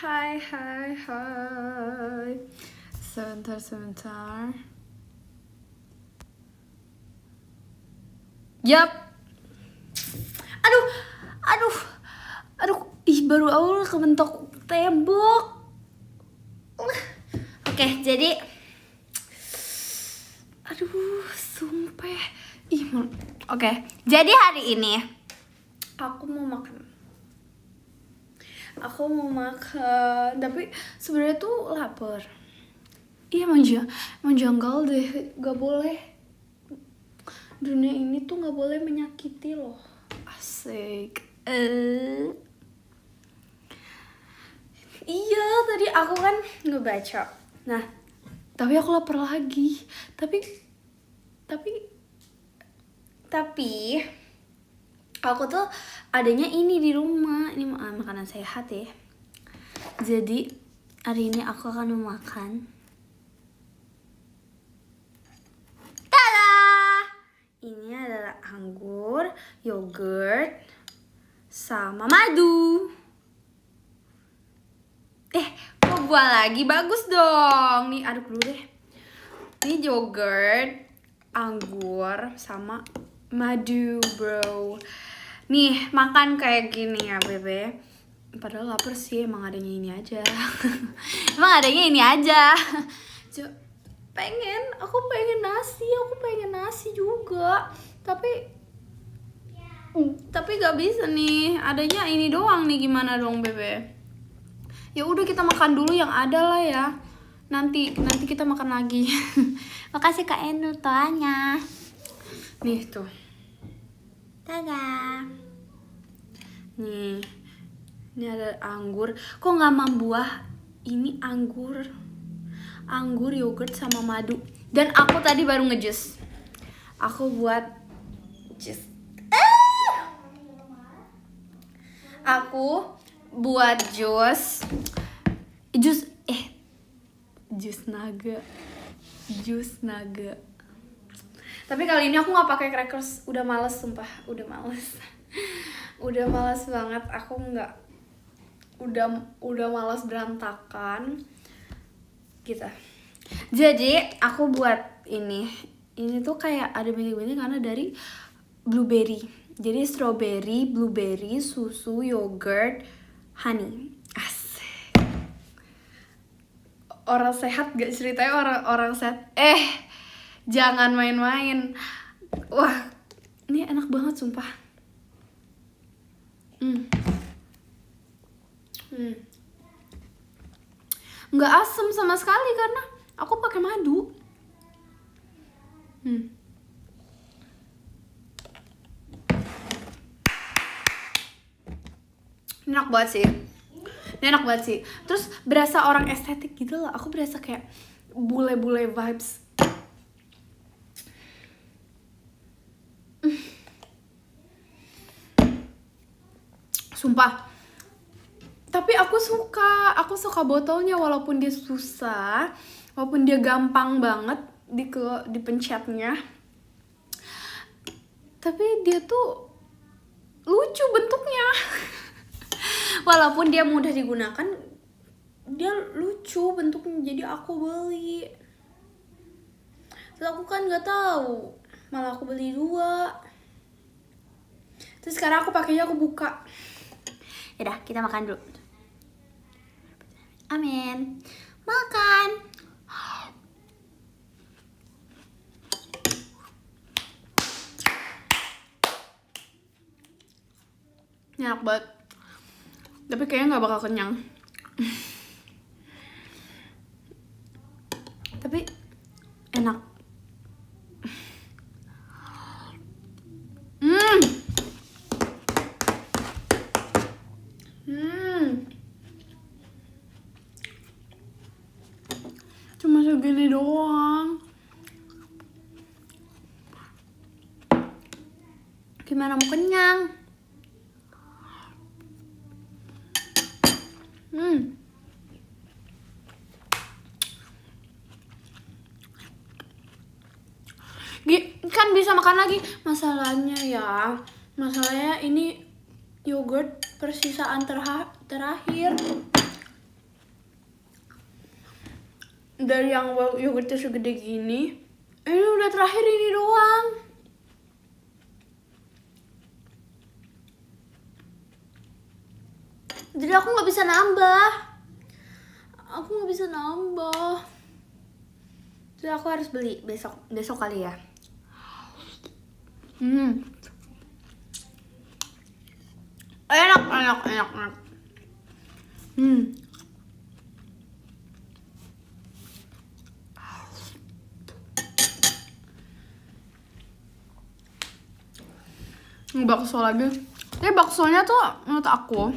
Hai, hai, hai. Sebentar. Yap. Aduh, aduh, aduh. Ih, baru awal kebentok tembok. Oke, jadi, aduh, sumpah. Oke, jadi hari ini aku mau makan. Tapi sebenarnya tuh lapar. Iya, emang janggal deh, gak boleh. Dunia ini tuh gak boleh menyakiti loh. Asik. Iya, tadi aku kan ngebaca. Nah, tapi aku lapar lagi. Tapi aku tuh adanya ini di rumah. Ini makanan sehat ya. Jadi hari ini aku akan memakan. Tada! Ini adalah anggur, yogurt, sama madu. Kok buah lagi? Bagus dong. Nih aduk dulu deh. Ini yogurt, anggur, sama madu, bro. Nih, makan kayak gini ya, Bebe. Padahal lapar sih, emang adanya ini aja. Emang adanya ini aja. Aku pengen nasi juga. Tapi gak bisa nih. Adanya ini doang nih, gimana dong, Bebe? Ya udah kita makan dulu yang ada lah ya. Nanti kita makan lagi. Makasih Kak Enu toanya. Nih tuh. Tada. Nih. Ini ada anggur. Kok nggak buah? Ini anggur, yogurt sama madu. Dan aku tadi baru ngejus. Aku buat jus. Aku buat jus naga. Tapi kali ini aku nggak pakai crackers. Udah males sumpah. Udah males banget. Aku nggak. Udah malas berantakan gitu. Jadi aku buat ini tuh kayak ada bintik-bintik karena dari blueberry. Jadi strawberry, blueberry, susu, yogurt, honey. Asik. Orang sehat gak ceritanya orang sehat. Jangan main-main. Wah, ini enak banget sumpah. Nggak asem sama sekali karena aku pakai madu. Ini enak banget sih. Terus berasa orang estetik gitu loh. Aku berasa kayak bule-bule vibes. Sumpah. Tapi aku suka botolnya walaupun dia susah, walaupun dia gampang banget dipencetnya. Tapi dia tuh lucu bentuknya. Walaupun dia mudah digunakan, dia lucu bentuknya. Jadi aku beli. Terus aku kan nggak tahu, malah aku beli 2. Terus sekarang aku pakainya aku buka. Yaudah, kita makan dulu. Amin. Makan. Enak banget. Tapi kayaknya gak bakal kenyang. Tapi enak. Cuma segini doang. Gimana mau kenyang? Kan bisa makan lagi. Masalahnya ini yogurt persisaan terakhir. dari yang yogurtnya segede gini, ini udah terakhir ini doang. Jadi aku nggak bisa nambah. Jadi aku harus beli besok kali ya. Enak. Bakso lagi. Tapi baksonya tuh menurut aku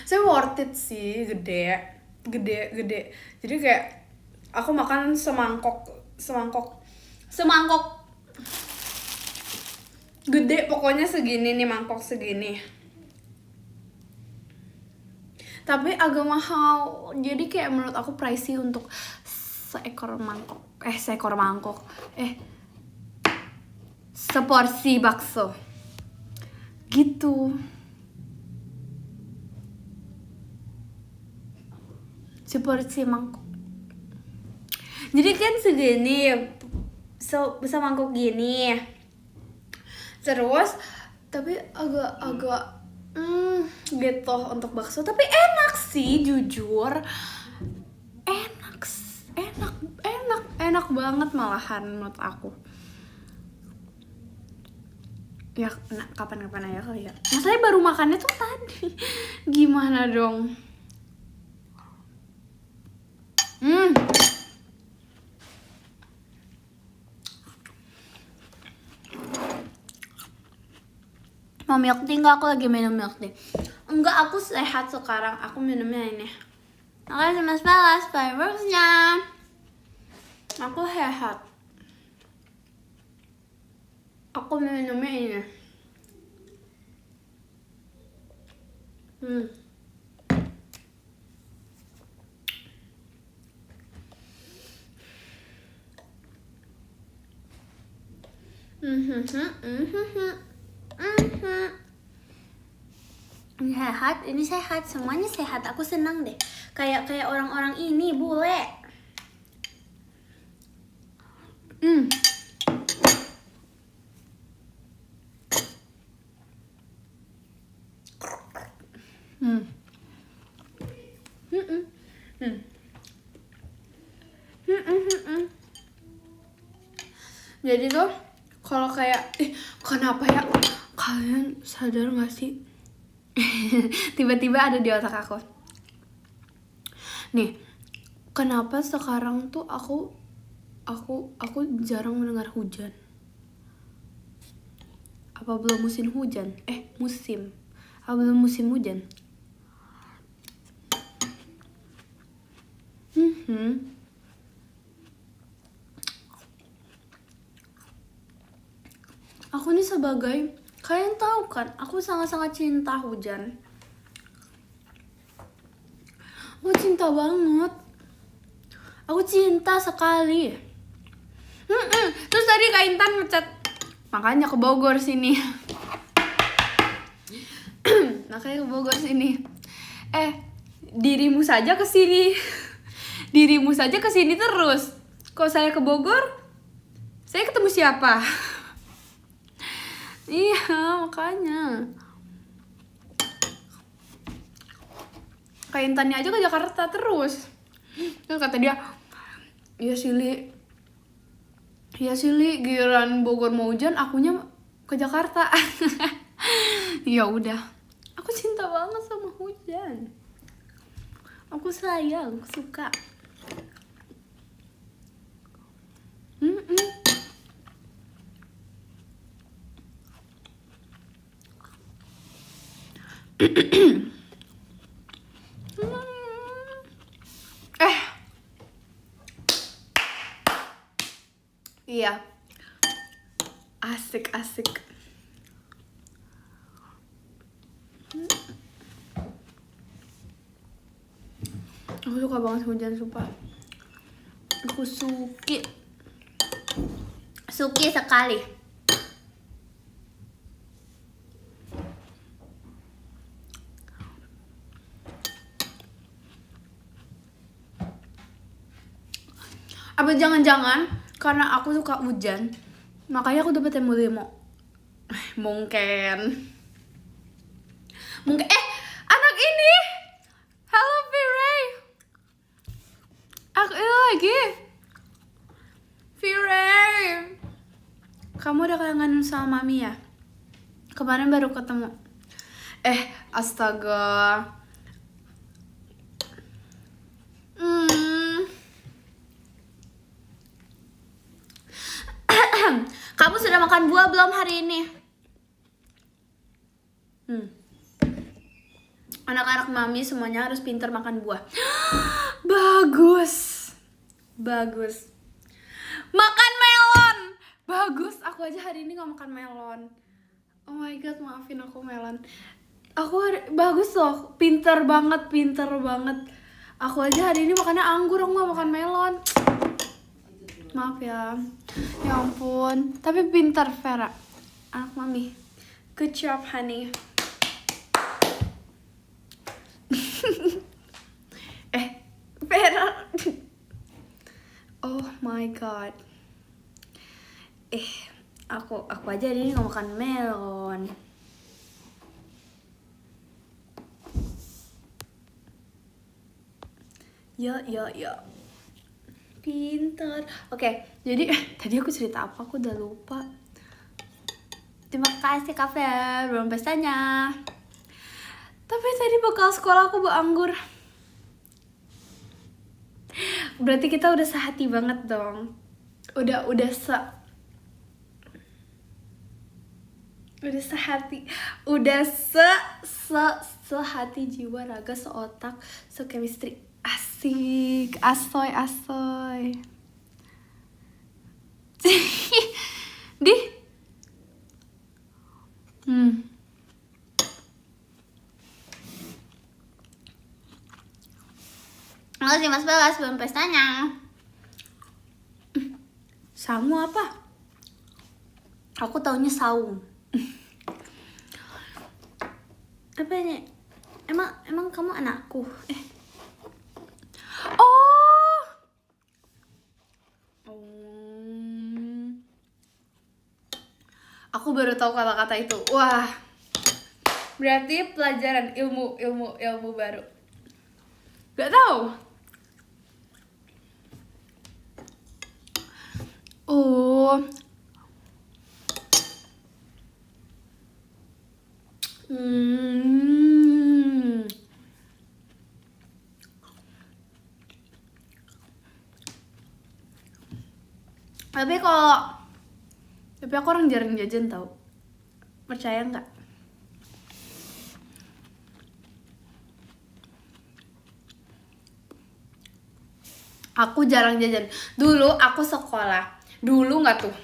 saya worth it sih, gede. Jadi kayak aku makan semangkok gede, pokoknya segini nih, mangkok segini. Tapi agak mahal, jadi kayak menurut aku pricey untuk seporsi bakso gitu. Seporsi mangkok. Jadi kan segini, semangkok gini. Terus tapi agak gitu untuk bakso, tapi enak sih, jujur enak banget malahan menurut aku ya. Kapan-kapan aja kali ya, masalahnya baru makannya tuh tadi. Gimana dong. Mau milk tea nggak? Aku lagi minum milk tea. Enggak, aku sehat sekarang. Aku minumnya ini. Makasih Mas Balas fireworksnya. Aku sehat. Aku minumnya ini. Ini sehat, semuanya sehat. Aku senang deh. Kayak orang-orang ini bule. Jadi tuh kalau kayak kenapa ya, kalian sadar gak sih? Tiba-tiba ada di otak aku nih, kenapa sekarang tuh aku jarang mendengar hujan? Apa belum musim hujan? Apa belum musim hujan? Aku nih sebagai, kalian tahu kan, aku sangat-sangat cinta hujan. Aku cinta banget. Aku cinta sekali. Terus tadi Kak Intan ngechat, makanya ke Bogor sini. Dirimu saja kesini. Dirimu saja kesini terus. Kalau saya ke Bogor, saya ketemu siapa? Iya, makanya. Kak Intannya aja ke Jakarta terus. Terus kata dia, iya Sili, giliran Bogor mau hujan, akunya ke Jakarta. Ya udah, aku cinta banget sama hujan. Aku sayang, suka. Iya, asik. Aku suka banget hujan, sumpah. Aku suki sekali. Apa jangan-jangan karena aku suka hujan, makanya aku dapat demo. Mungkin. Anak ini. Halo Viray. Aku ini lagi. Viray. Kamu udah kangen sama Mami ya? Kemarin baru ketemu. Astaga. Kamu sudah makan buah belum hari ini? Anak-anak Mami semuanya harus pintar makan buah. Bagus. Makan melon. Bagus. Aku aja hari ini gak makan melon. Oh my god, maafin aku melon. Bagus loh. Pintar banget. Aku aja hari ini makannya anggur, aku gak makan melon. Maaf ya. Ya ampun. Tapi pintar Vera. Anak Mami. Good job, honey. Vera. Oh my god. Aku aja hari ini gak makan melon. Ya. Pintar. Oke, jadi tadi aku cerita apa? Aku udah lupa. Terima kasih Kak Fer, belum pestanya. Tapi tadi bekal sekolah aku bawa anggur. Berarti kita udah sehati banget dong. Udah sehati. Udah sehati jiwa raga seotak chemistry. Asik, asoy. Di. Makasih Mas Bagas belum pestanya. Sangu apa? Aku taunya saung. Apa ini? Emang kamu anakku? Aku baru tahu kata-kata itu. Wah. Berarti pelajaran ilmu baru. Gak tahu. Tapi aku orang jarang jajan tau. Percaya nggak? Aku jarang jajan. Dulu aku sekolah. Dulu nggak tuh.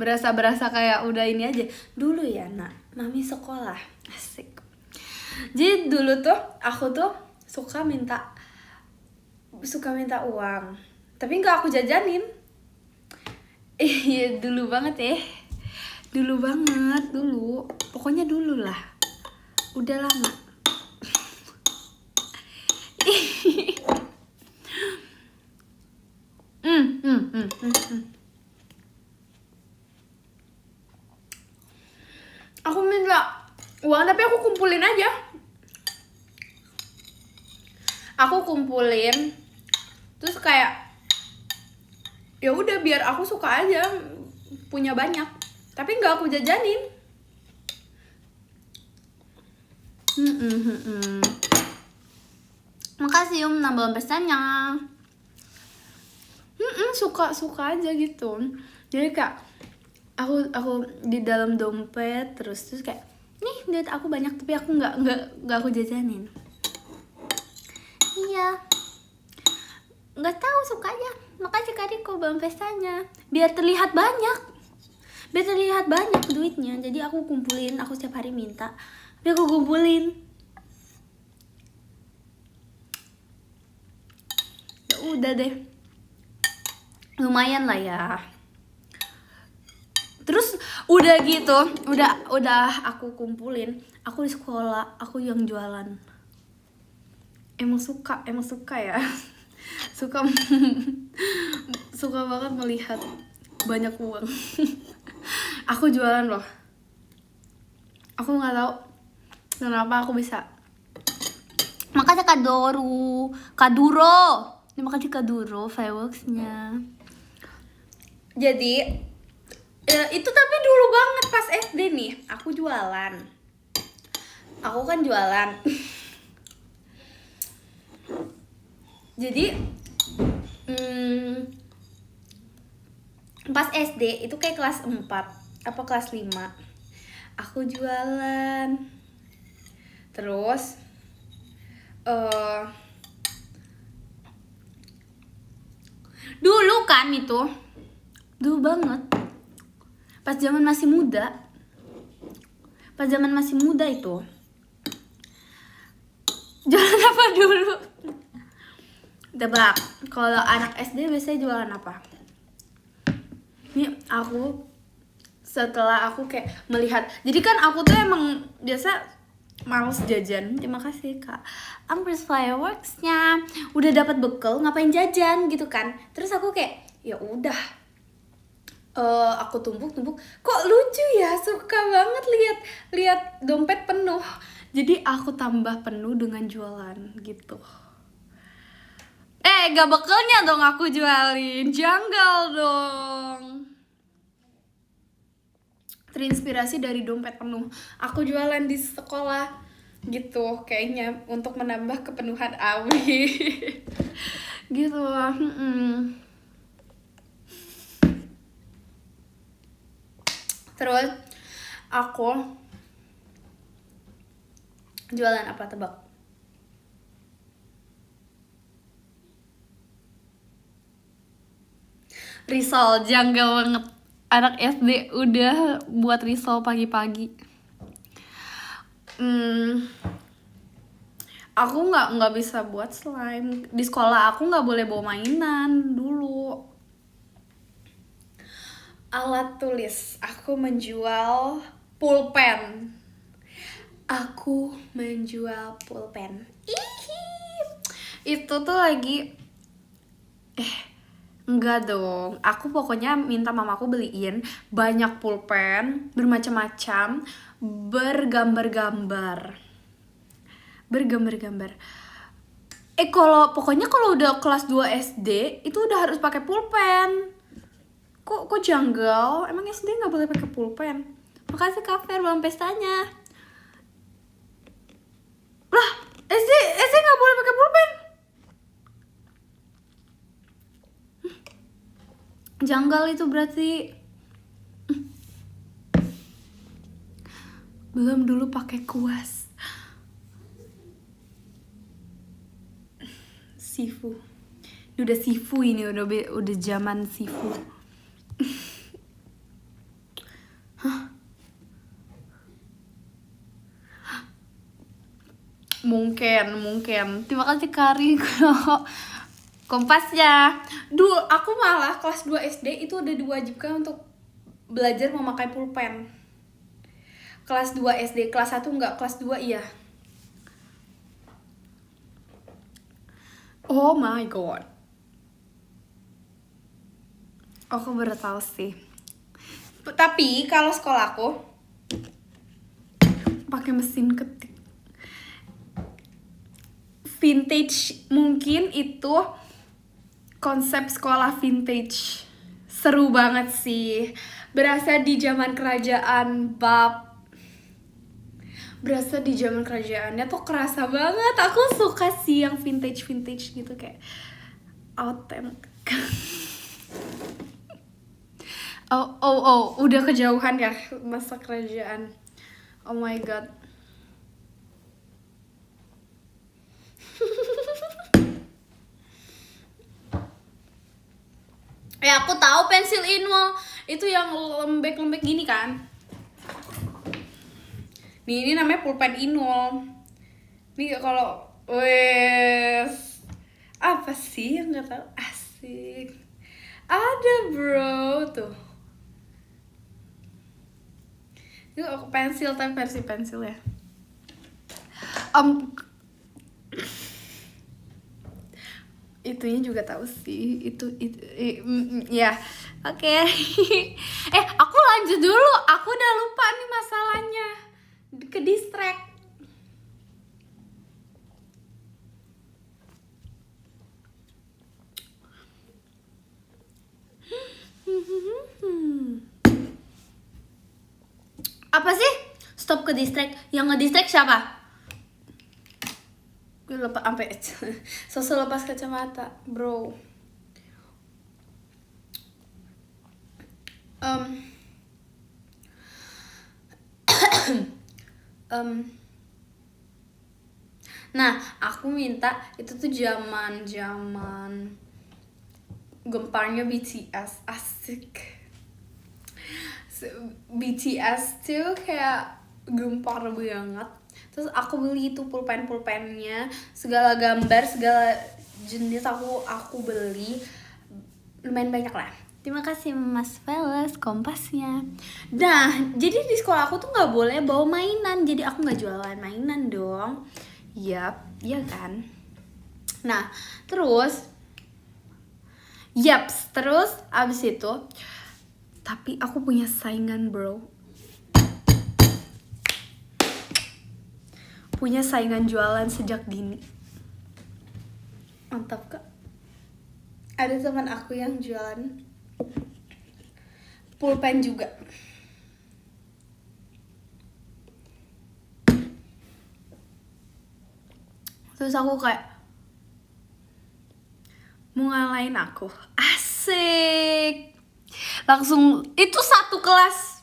Berasa kayak udah ini aja. Dulu ya nak, Mami sekolah. Asik. Jadi dulu tuh aku tuh suka minta uang. Tapi nggak aku jajanin. Iya dulu banget Dulu. Pokoknya dulu lah. Udah lama. Aku minta uang tapi aku kumpulin aja. Terus kayak ya udah biar aku suka aja punya banyak, tapi nggak aku jajanin. Makasih nambah pesannya. Suka aja gitu. Jadi kayak aku di dalam dompet terus kayak nih duit aku banyak tapi aku nggak aku jajanin. Iya. Nggak tahu, suka aja. Makasih Kak Riko belum pestanya. Biar terlihat banyak duitnya. Jadi aku kumpulin, aku setiap hari minta. Tapi aku kumpulin. Ya udah deh. Lumayan lah ya. Terus udah gitu, udah aku kumpulin. Aku di sekolah, aku yang jualan. Emang suka ya. suka suka banget melihat banyak uang. Aku jualan loh. Aku nggak tahu kenapa aku bisa. Makasih Kaduro. Terima kasih Kaduro fireworksnya. Jadi itu tapi dulu banget pas SD nih, aku jualan. Aku kan jualan. Jadi pas SD itu kayak kelas 4 apa kelas 5 aku jualan. Terus dulu kan itu dulu banget pas zaman masih muda itu jualan apa dulu? Tebak, kalau anak SD biasanya jualan apa? Ini aku setelah aku kayak melihat, jadi kan aku tuh emang biasa males jajan. Terima kasih Kak Ambrose fireworksnya. Udah dapat bekal ngapain jajan gitu kan. Terus aku kayak ya udah, aku tumpuk kok lucu ya, suka banget lihat dompet penuh. Jadi aku tambah penuh dengan jualan gitu. Gak bekalnya dong aku jualin, janggal dong. Terinspirasi dari dompet penuh, aku jualan di sekolah gitu, kayaknya untuk menambah kepenuhan Awi. Gitu lah. Terus aku jualan apa, tebak? Risol, janggal banget. Anak SD udah buat risol pagi-pagi. Aku nggak bisa buat slime. Di sekolah aku nggak boleh bawa mainan dulu. Alat tulis, aku menjual pulpen. Itu tuh lagi enggak dong, aku pokoknya minta mamaku beliin banyak pulpen bermacam-macam, bergambar-gambar. Kalau udah kelas 2 SD itu udah harus pakai pulpen. Kok janggal? Emang SD nggak boleh pakai pulpen? Makasih Kak Fer, belum pestanya. Lah, SD nggak boleh pakai pulpen? Janggal itu berarti. Belum dulu pakai kuas. Sifu. Udah sifu ini, udah zaman sifu. Mungkin. Terima kasih Kari Kompasnya. Dulu aku malah kelas 2 SD itu udah diwajibkan untuk belajar memakai pulpen. Kelas 2 SD, kelas 1 enggak, kelas 2 iya. Oh my god. Aku baru tahu sih. Tapi kalau sekolahku pakai mesin ketik. Vintage, mungkin itu konsep sekolah vintage. Seru banget sih. Berasa di zaman kerajaan Berasa di zaman kerajaannya tuh kerasa banget. Aku suka sih yang vintage gitu, kayak autentik. Oh, udah kejauhan ya masa kerajaan. Oh my god. Ya aku tahu pensil Inwell itu yang lembek-lembek gini kan. Nih, ini namanya pulpen Inwell. Nih kalau apa sih yang nggak tahu, asik. Ada bro tuh. Itu aku pensil tapi versi pensil ya. itunya juga tahu sih. Ya. Oke. Aku lanjut dulu. Aku udah lupa nih masalahnya. Ke distract. Apa sih? Stop ke distract. Yang nge-distract siapa? Gue lepas sampai sosok lepas kacamata, bro. Nah, aku minta itu tuh zaman gemparnya BTS, asik. BTS tuh kayak gempar banget. Terus aku beli itu pulpen-pulpennya, segala gambar, segala jenis aku beli, lumayan banyak lah. Terima kasih Mas Veles kompasnya. Nah, jadi di sekolah aku tuh nggak boleh bawa mainan, jadi aku nggak jualan mainan dong. Yap, iya kan. Nah, terus abis itu, tapi aku punya saingan, bro. Punya saingan jualan sejak dini. Mantap, Kak. Ada teman aku yang jualan pulpen juga. Terus aku kayak mau ngalahin aku. Asik. Langsung itu satu kelas.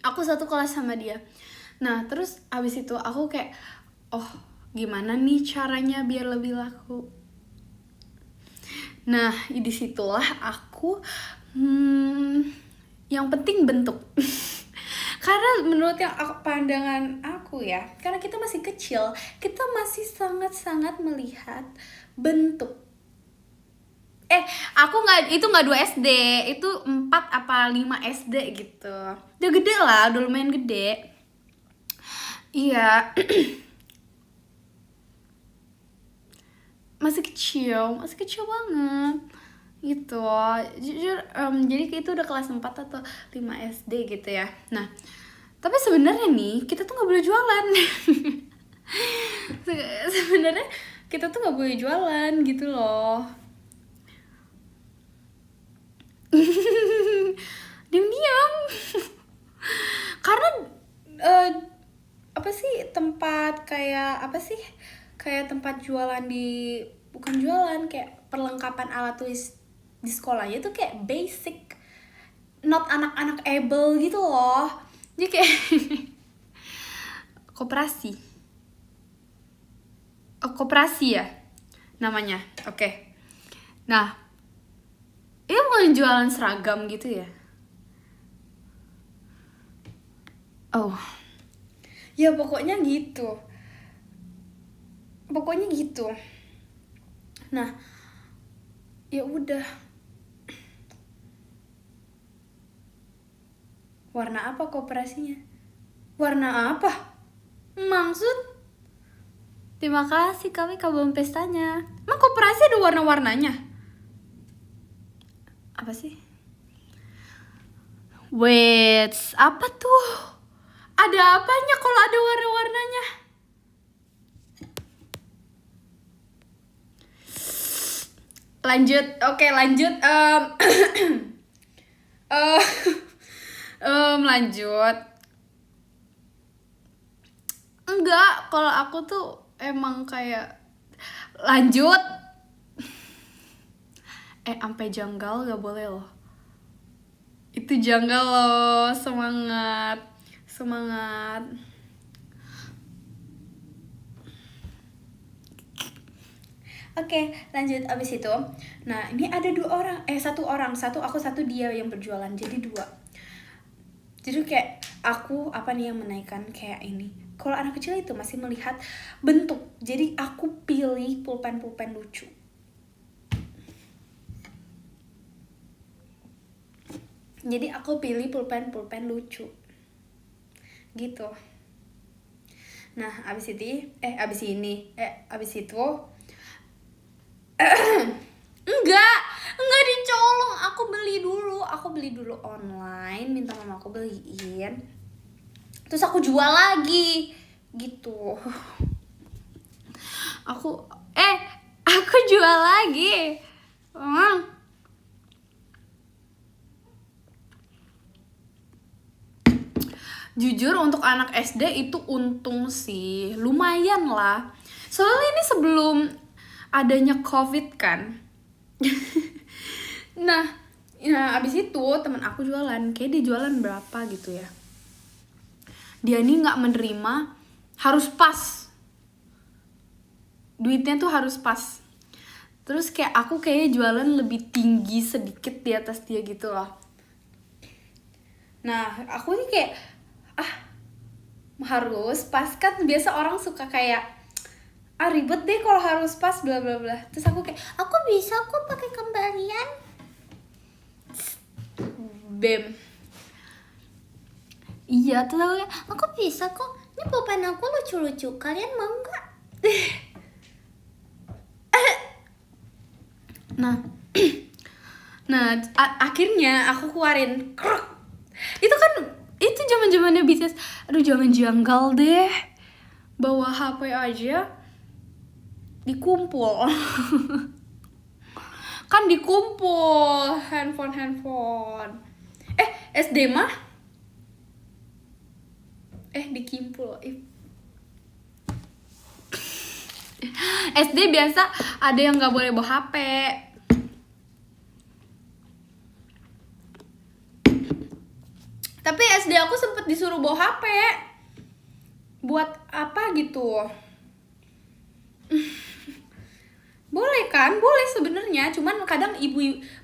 Aku satu kelas sama dia. Nah, terus abis itu aku kayak, oh gimana nih caranya biar lebih laku. Nah, disitulah aku yang penting bentuk. Karena menurut pandangan aku ya, karena kita masih kecil, kita masih sangat-sangat melihat bentuk. Itu nggak 2 SD, itu 4 apa 5 SD gitu. Udah gede lah, udah lumayan gede. Iya. masih kecil banget gitu. Jujur, jadi itu udah kelas 4 atau 5 SD gitu ya. Nah, tapi sebenarnya nih kita tuh nggak boleh jualan. Sebenarnya kita tuh nggak boleh jualan gitu loh. Diam-diam. Karena apa sih tempat kayak apa sih? Kayak tempat jualan bukan jualan, kayak perlengkapan alat tulis di sekolahnya tuh kayak basic, not anak-anak able gitu loh. Jadi kayak koperasi ya namanya. Oke. Nah, itu mau jualan seragam gitu ya? Oh, ya pokoknya gitu. Nah, ya udah. Warna apa kooperasinya? Warna apa? Maksud? Terima kasih, kami kabel pestanya. Emang kooperasi ada warna-warnanya? Apa sih? Wait, apa tuh? Ada apanya kalau ada warna-warnanya? Lanjut. Lanjut. Enggak, kalau aku tuh emang kayak lanjut. Sampai janggal gak boleh loh. Itu janggal loh. Semangat. Oke, lanjut. Abis itu, nah ini ada 2 orang, satu aku, satu dia yang berjualan, jadi 2. Jadi kayak aku apa nih yang menaikkan kayak ini. Kalau anak kecil itu masih melihat bentuk, jadi aku pilih pulpen lucu. Jadi aku pilih pulpen lucu, gitu. Nah, abis itu aku beli dulu online, minta mama aku beliin, terus aku jual lagi gitu. Aku jual lagi. Jujur untuk anak SD itu untung sih, lumayan lah. Soalnya ini sebelum adanya COVID kan. Nah, abis itu teman aku jualan, kayak dia jualan berapa gitu ya. Dia nih nggak menerima, harus pas. Duitnya tuh harus pas. Terus kayak aku kayaknya jualan lebih tinggi sedikit di atas dia gitu loh. Nah, aku nih kayak harus pas, kan biasa orang suka kayak ribet deh kalau harus pas bla bla bla. Terus aku kayak aku bisa kok pakai kembalian. Bem. Iya, terus aku bisa kok. Ini pulpen aku lucu-lucu. Kalian mau nggak? Nah, akhirnya aku keluarin. Itu zaman-zamannya BTS. Aduh, jangan janggal deh. Bawa HP aja dikumpul. Kan dikumpul handphone. SD mah dikimpul. SD biasa ada yang nggak boleh bawa HP. Tapi SD aku sempet disuruh bawa HP. Buat apa gitu? Boleh kan? Boleh sebenarnya. Cuman kadang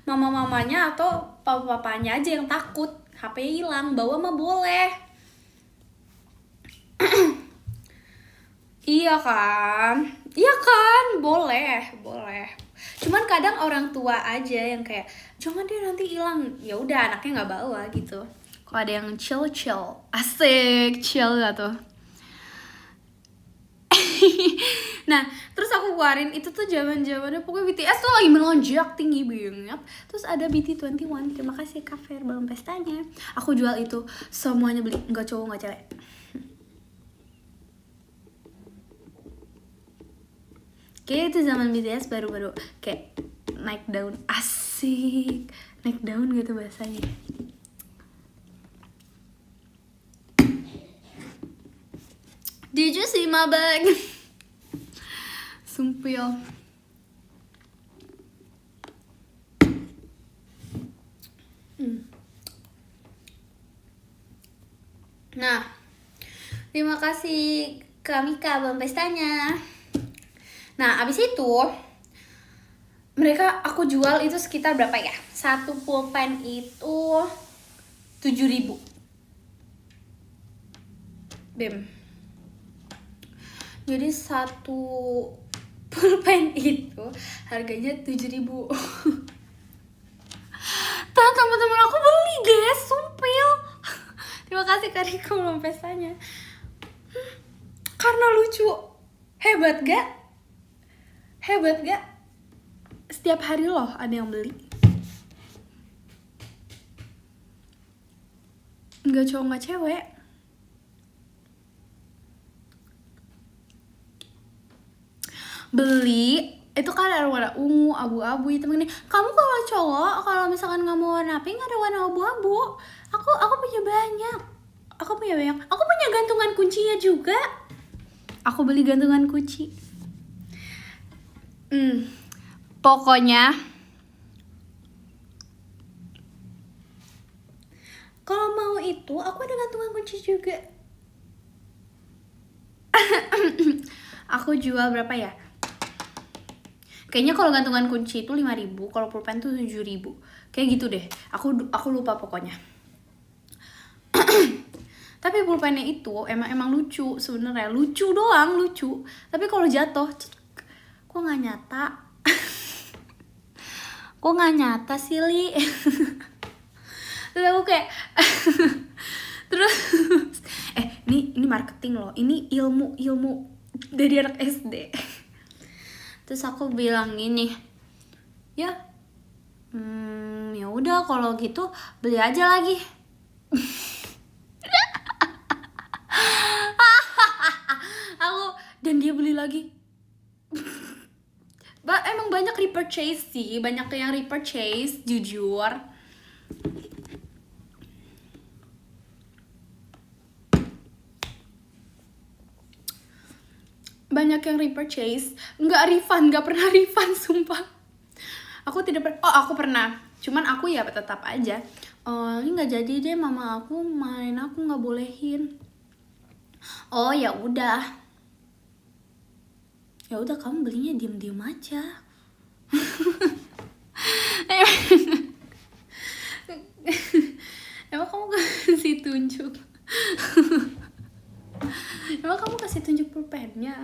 mama-mamanya atau papa-papanya aja yang takut HP hilang. Bawa mah boleh. Iya kan? Boleh. Cuman kadang orang tua aja yang kayak jangan deh nanti hilang. Ya udah, anaknya nggak bawa gitu. Kalau ada yang chill, asik chill gak tuh? Nah, terus aku keluarin itu tuh zaman-zamannya pokoknya BTS tuh lagi melonjak tinggi banget. Terus ada BT21. Terima kasih Kak Fer belum pestanya. Aku jual itu, semuanya beli, nggak cowok nggak cewek. Kayak itu zaman BTS baru-baru kayak naik daun, asik. Naik daun gitu bahasanya. Did you see my bag? Sumpil. Nah, terima kasih Kamika belum pestanya. Nah, abis itu aku jual itu sekitar berapa ya? Satu pulpen itu 7.000. Bem. Jadi satu pulpen itu harganya 7.000. Teman-teman aku beli guys, sumpil. Terima kasih Kak Riko belum pestanya. Karena lucu. Hebat gak? Setiap hari loh ada yang beli. Nggak cowok nggak cewek. Beli itu kan ada warna ungu, abu-abu, hitam gini. Kamu kalau cowok, kalau misalkan nggak mau warna pink ada warna abu-abu. Aku punya banyak. Aku punya gantungan kuncinya juga. Aku beli gantungan kunci. Pokoknya kalau mau itu aku ada gantungan kunci juga. Aku jual berapa ya? Kayaknya kalau gantungan kunci itu 5.000, kalau pulpen tuh 7.000. Kayak gitu deh. Aku lupa pokoknya. Tapi pulpennya itu emang lucu sebenarnya, lucu doang. Tapi kalau jatuh, kok nggak nyata? Kok nggak nyata sih, Li? Terus aku kayak terus ini marketing loh, ini ilmu dari anak SD. Terus aku bilang gini, ya Ya udah kalau gitu beli aja lagi. Dan dia beli lagi. Emang banyak repurchase sih, banyak yang repurchase, jujur. Banyak yang repurchase, nggak pernah refund, sumpah. Aku tidak pernah. Oh, aku pernah. Cuman aku ya tetap aja. Ini nggak jadi deh, mama aku main, aku nggak bolehin. Oh ya udah. Ya udah, kamu belinya diem-diem aja. Emang kamu kasih tunjuk? Emang kamu kasih tunjuk pulpennya?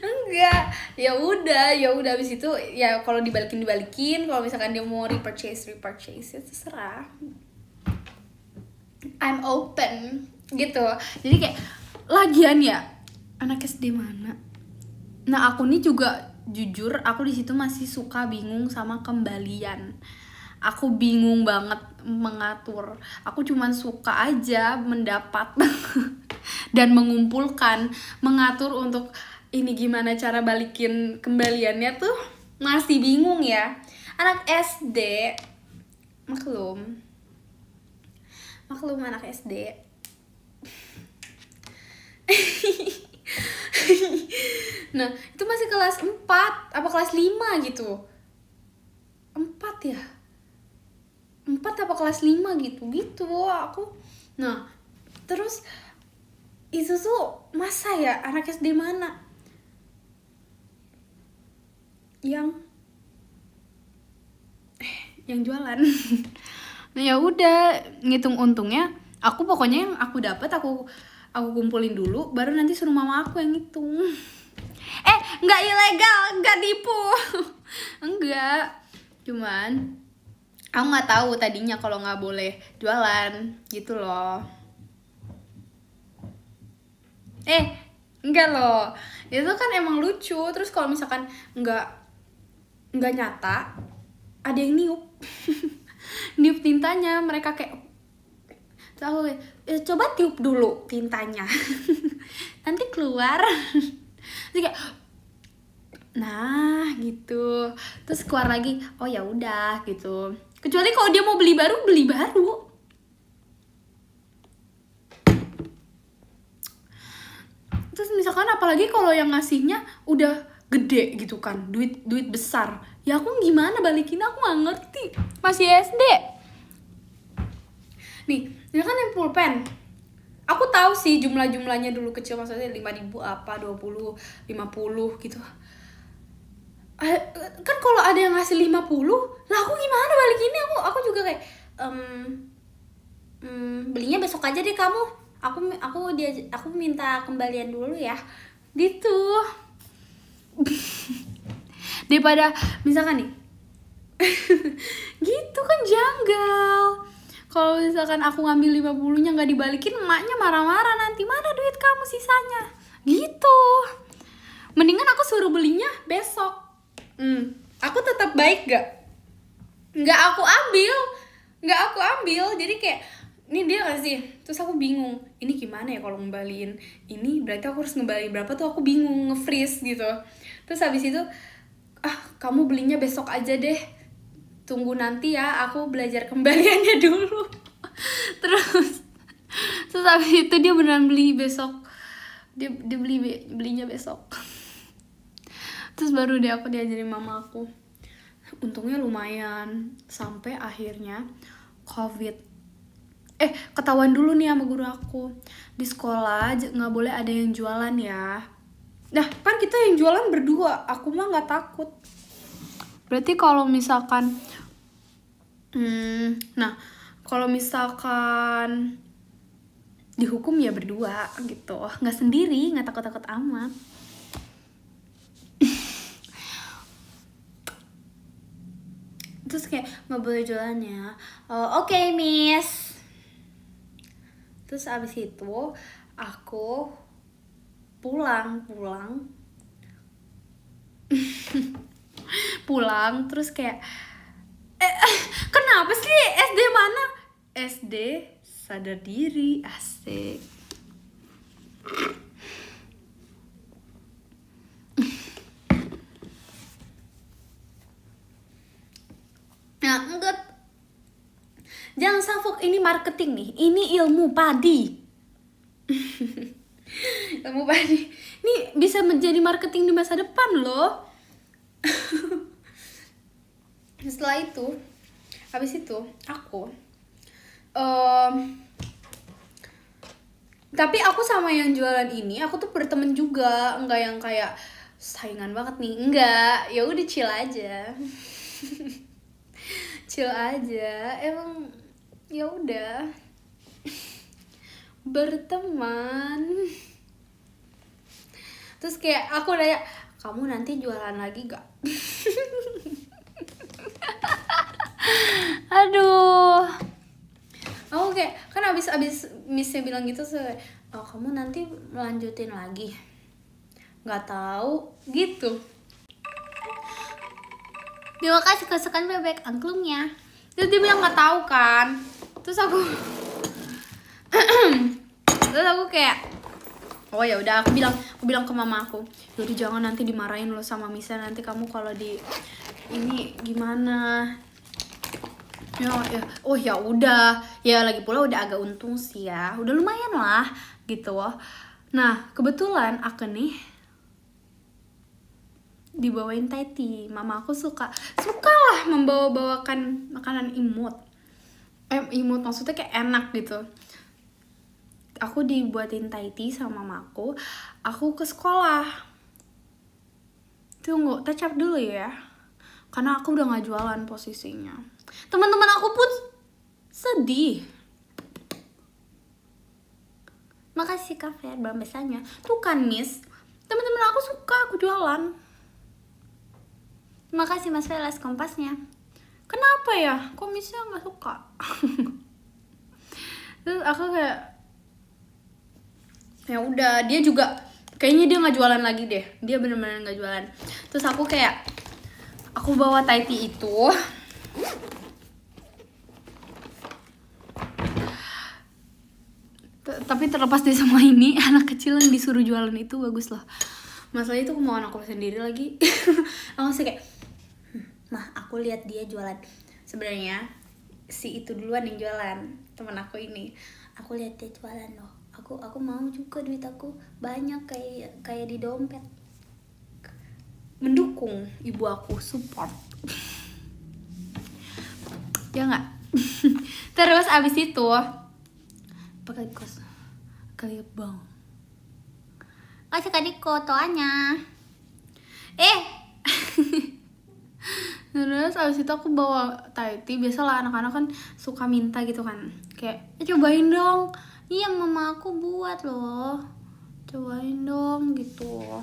Enggak, ya udah abis itu ya kalau dibalikin, kalau misalkan dia mau repurchase ya terserah. I'm open gitu. Jadi kayak lagian ya, anak SD mana? Nah, aku nih juga jujur, aku di situ masih suka bingung sama kembalian. Aku bingung banget mengatur. Aku cuman suka aja mendapat dan mengumpulkan, mengatur untuk ini gimana cara balikin kembaliannya tuh masih bingung ya. Anak SD, maklum anak SD. Nah, itu masih kelas 4 apa kelas 5 gitu. 4 ya? 4 apa kelas 5 gitu aku. Nah, terus itu tuh masa ya anak SD mana yang jualan. Nah, ya udah, ngitung untungnya aku pokoknya yang aku dapat aku kumpulin dulu, baru nanti suruh mama aku yang ngitung. Nggak ilegal, nggak tipu. Enggak, cuman aku nggak tahu tadinya kalau nggak boleh jualan gitu loh. Enggak loh, itu kan emang lucu. Terus kalau misalkan nggak nyata, ada yang niup. Niup tintanya, mereka kayak, terus aku kayak, coba tiup dulu tintanya. Nanti keluar. Terus kayak, nah gitu, terus keluar lagi. Oh ya udah gitu, kecuali kalau dia mau beli baru. Terus misalkan apalagi kalau yang ngasihnya udah gede gitu kan, duit besar, ya aku gimana balikin, aku nggak ngerti, masih SD. Nih, ini kan yang pulpen, aku tahu sih jumlahnya dulu kecil, maksudnya 5.000 apa 20 50 gitu. Kan kalau ada yang ngasih 50, lah aku gimana balikinnya? Aku juga kayak belinya besok aja deh kamu. Aku minta kembalian dulu ya. Gitu. Daripada misalkan nih. Gitu kan janggal. Kalau misalkan aku ngambil 50-nya nggak dibalikin, emaknya marah-marah nanti, mana duit kamu sisanya. Gitu. Mendingan aku suruh belinya besok. Aku tetap baik gak? Nggak aku ambil. Jadi kayak, ini dia ngasih, terus aku bingung, ini gimana ya kalau ngembaliin ini, berarti aku harus ngembaliin berapa tuh, aku bingung, nge-freeze gitu. Terus habis itu, kamu belinya besok aja deh, tunggu nanti ya, aku belajar kembaliannya dulu. Terus habis itu dia beneran beli besok, dia belinya besok. Terus baru deh aku diajarin mama aku. Untungnya lumayan, sampai akhirnya COVID. Ketahuan dulu nih sama guru aku, di sekolah nggak boleh ada yang jualan ya. Nah kan kita yang jualan berdua, aku mah nggak takut. Berarti kalau misalkan kalau misalkan dihukum ya berdua gitu, nggak sendiri, nggak takut amat. Terus kayak, nggak boleh jualan ya. Oke, miss. Terus abis itu aku pulang terus kayak Kenapa sih SD mana? SD sadar diri, asik. Nah, enggak. Jangan salfok, ini marketing nih. Ini ilmu padi. Ilmu padi. Ini bisa menjadi marketing di masa depan loh. Setelah itu, habis itu aku tapi aku sama yang jualan ini aku tuh berteman juga, enggak yang kayak saingan banget nih, enggak. Ya udah chill aja. Chill aja, emang ya udah berteman. Terus kayak aku nanya, kamu nanti jualan lagi gak? Aduh. Oh kayak kan abis missnya bilang gitu, oh kamu nanti melanjutin lagi? Nggak tahu gitu. Terima kasih kesukaan bebek angklungnya. Terus dia bilang nggak tahu kan. Terus aku kayak, oh ya udah, aku bilang ke mama aku, jadi jangan nanti dimarahin lo sama Misa, nanti kamu kalau di ini gimana. Ya, oh ya udah, ya lagi pula udah agak untung sih ya, udah lumayan lah gitu loh. Nah kebetulan aku nih dibawain Thai tea, mama aku suka lah membawakan makanan imut. Imut maksudnya kayak enak gitu. Aku dibuatin Thai tea sama mamaku, aku ke sekolah. Tunggu, touch up dulu ya, karena aku udah gak jualan posisinya. Teman-teman aku pun sedih. Makasih Kak Fer, besarnya. Tuh kan Miss, teman-teman aku suka aku jualan. Terima kasih Mas Velas kompasnya. Kenapa ya? Kok Missnya nggak suka? Terus aku kayak, ya udah, dia juga kayaknya dia nggak jualan lagi deh. Dia bener-bener nggak jualan. Terus aku kayak, aku bawa Thai tea itu. Tapi terlepas dari semua ini, anak kecil yang disuruh jualan itu bagus loh. Masalahnya itu kemauan aku sendiri lagi. Aku sih kayak, mah aku lihat dia jualan. Sebenarnya si itu duluan yang jualan, teman aku ini. Aku lihat dia jualan loh. Aku mau juga duit aku banyak kayak di dompet. Mendukung ibu aku, support. Ya nggak? Terus abis itu pakai kos kayak bang. Kasih tadi kotoannya. Terus abis itu aku bawa Thai tea. Biasalah anak-anak kan suka minta gitu kan, kayak cobain dong. Iya mama aku buat loh, cobain dong gitu.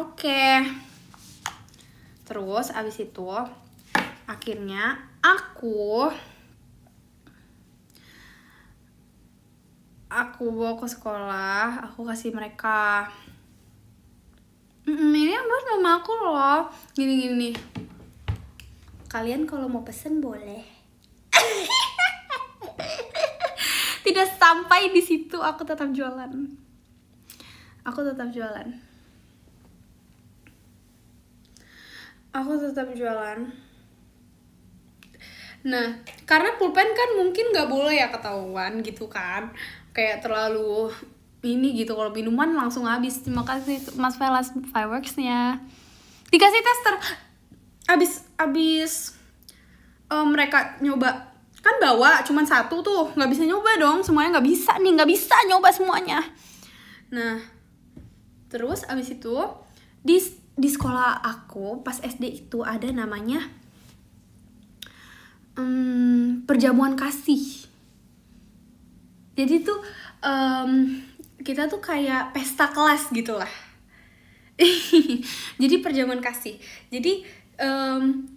Oke. Terus abis itu akhirnya aku bawa ke sekolah, aku kasih mereka. Ini buat mama aku loh, gini. Kalian kalau mau pesen boleh. Tidak sampai di situ, aku tetap jualan. Nah, karena pulpen kan mungkin nggak boleh ya ketahuan gitu kan, kayak terlalu ini gitu. Kalau minuman langsung habis. Terima kasih Mas Velas fireworksnya. Dikasih tester. Abis mereka nyoba kan bawa cuman satu tuh, nggak bisa nyoba dong semuanya, nggak bisa nyoba semuanya. Nah terus abis itu di sekolah aku pas SD itu ada namanya perjamuan kasih. Jadi tuh kita tuh kayak pesta kelas gitu lah. Jadi perjamuan kasih. Jadi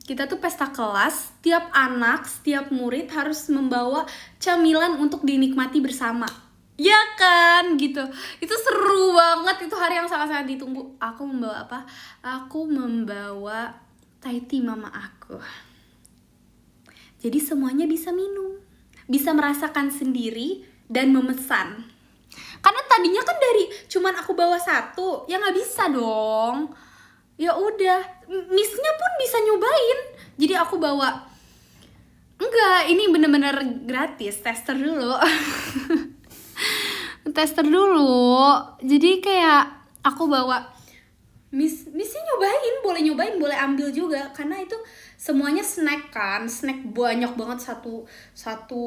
kita tuh pesta kelas, setiap anak, setiap murid harus membawa camilan untuk dinikmati bersama. Ya kan gitu. Itu seru banget, itu hari yang sangat-sangat ditunggu. Aku membawa apa? Aku membawa Thai tea mama aku. Jadi semuanya bisa minum, bisa merasakan sendiri dan memesan. Karena tadinya kan dari cuman aku bawa satu, ya nggak bisa dong. Ya udah, Miss-nya pun bisa nyobain. Jadi aku bawa. Enggak, ini bener-bener gratis, tester dulu. Tester dulu. Jadi kayak aku bawa, Missnya nyobain, boleh ambil juga. Karena itu semuanya snack kan, snack banyak banget, satu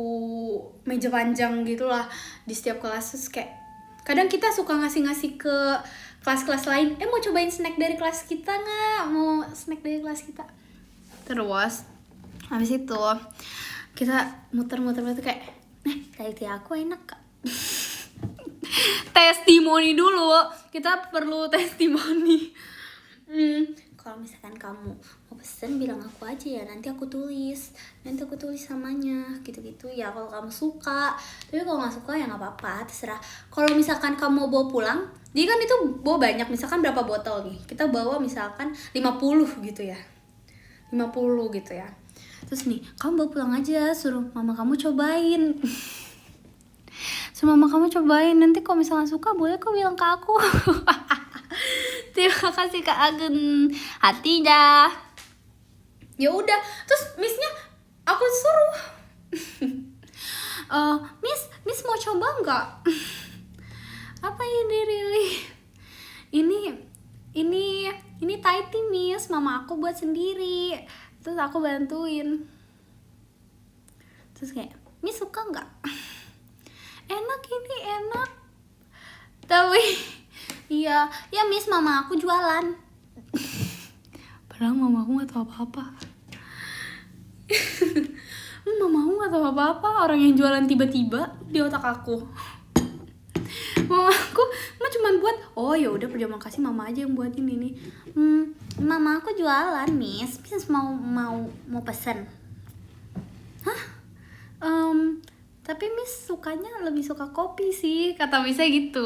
meja panjang gitulah di setiap kelas. Terus kayak kadang kita suka ngasih ke kelas-kelas lain, mau cobain snack dari kelas kita nggak? Mau snack dari kelas kita? Terus habis itu kita muter-muter kayak, Thai tea aku enak kak. Testimoni dulu, kita perlu testimoni. Kalau misalkan kamu mau pesen bilang aku aja ya, nanti aku tulis namanya gitu-gitu ya kalau kamu suka. Tapi kalau nggak suka ya nggak apa-apa, terserah. Kalau misalkan kamu mau bawa pulang, jadi kan itu bawa banyak, misalkan berapa botol nih, kita bawa misalkan 50 gitu ya, 50 gitu ya. Terus nih kamu bawa pulang aja, suruh mama kamu cobain. Mama kamu cobain, nanti kalau misalnya suka boleh kok bilang ke aku. Terima kasih Kak Agen, hati dah. Ya udah, terus Miss-nya aku suruh. Miss mau coba nggak? Apa ini really? Ini Thai tea Miss, mama aku buat sendiri. Terus aku bantuin. Terus kayak, Miss suka nggak? Enak ini, enak. Tapi iya Miss, mama aku jualan. Padahal mama aku gak tahu apa-apa. Mama aku gak tahu apa-apa, orang yang jualan tiba-tiba di otak aku. Mama aku cuma buat, oh ya udah terima kasih, mama aja yang buatin ini. Mama aku jualan Miss mau pesen. Hah? Tapi Miss sukanya lebih suka kopi sih, kata Miss gitu.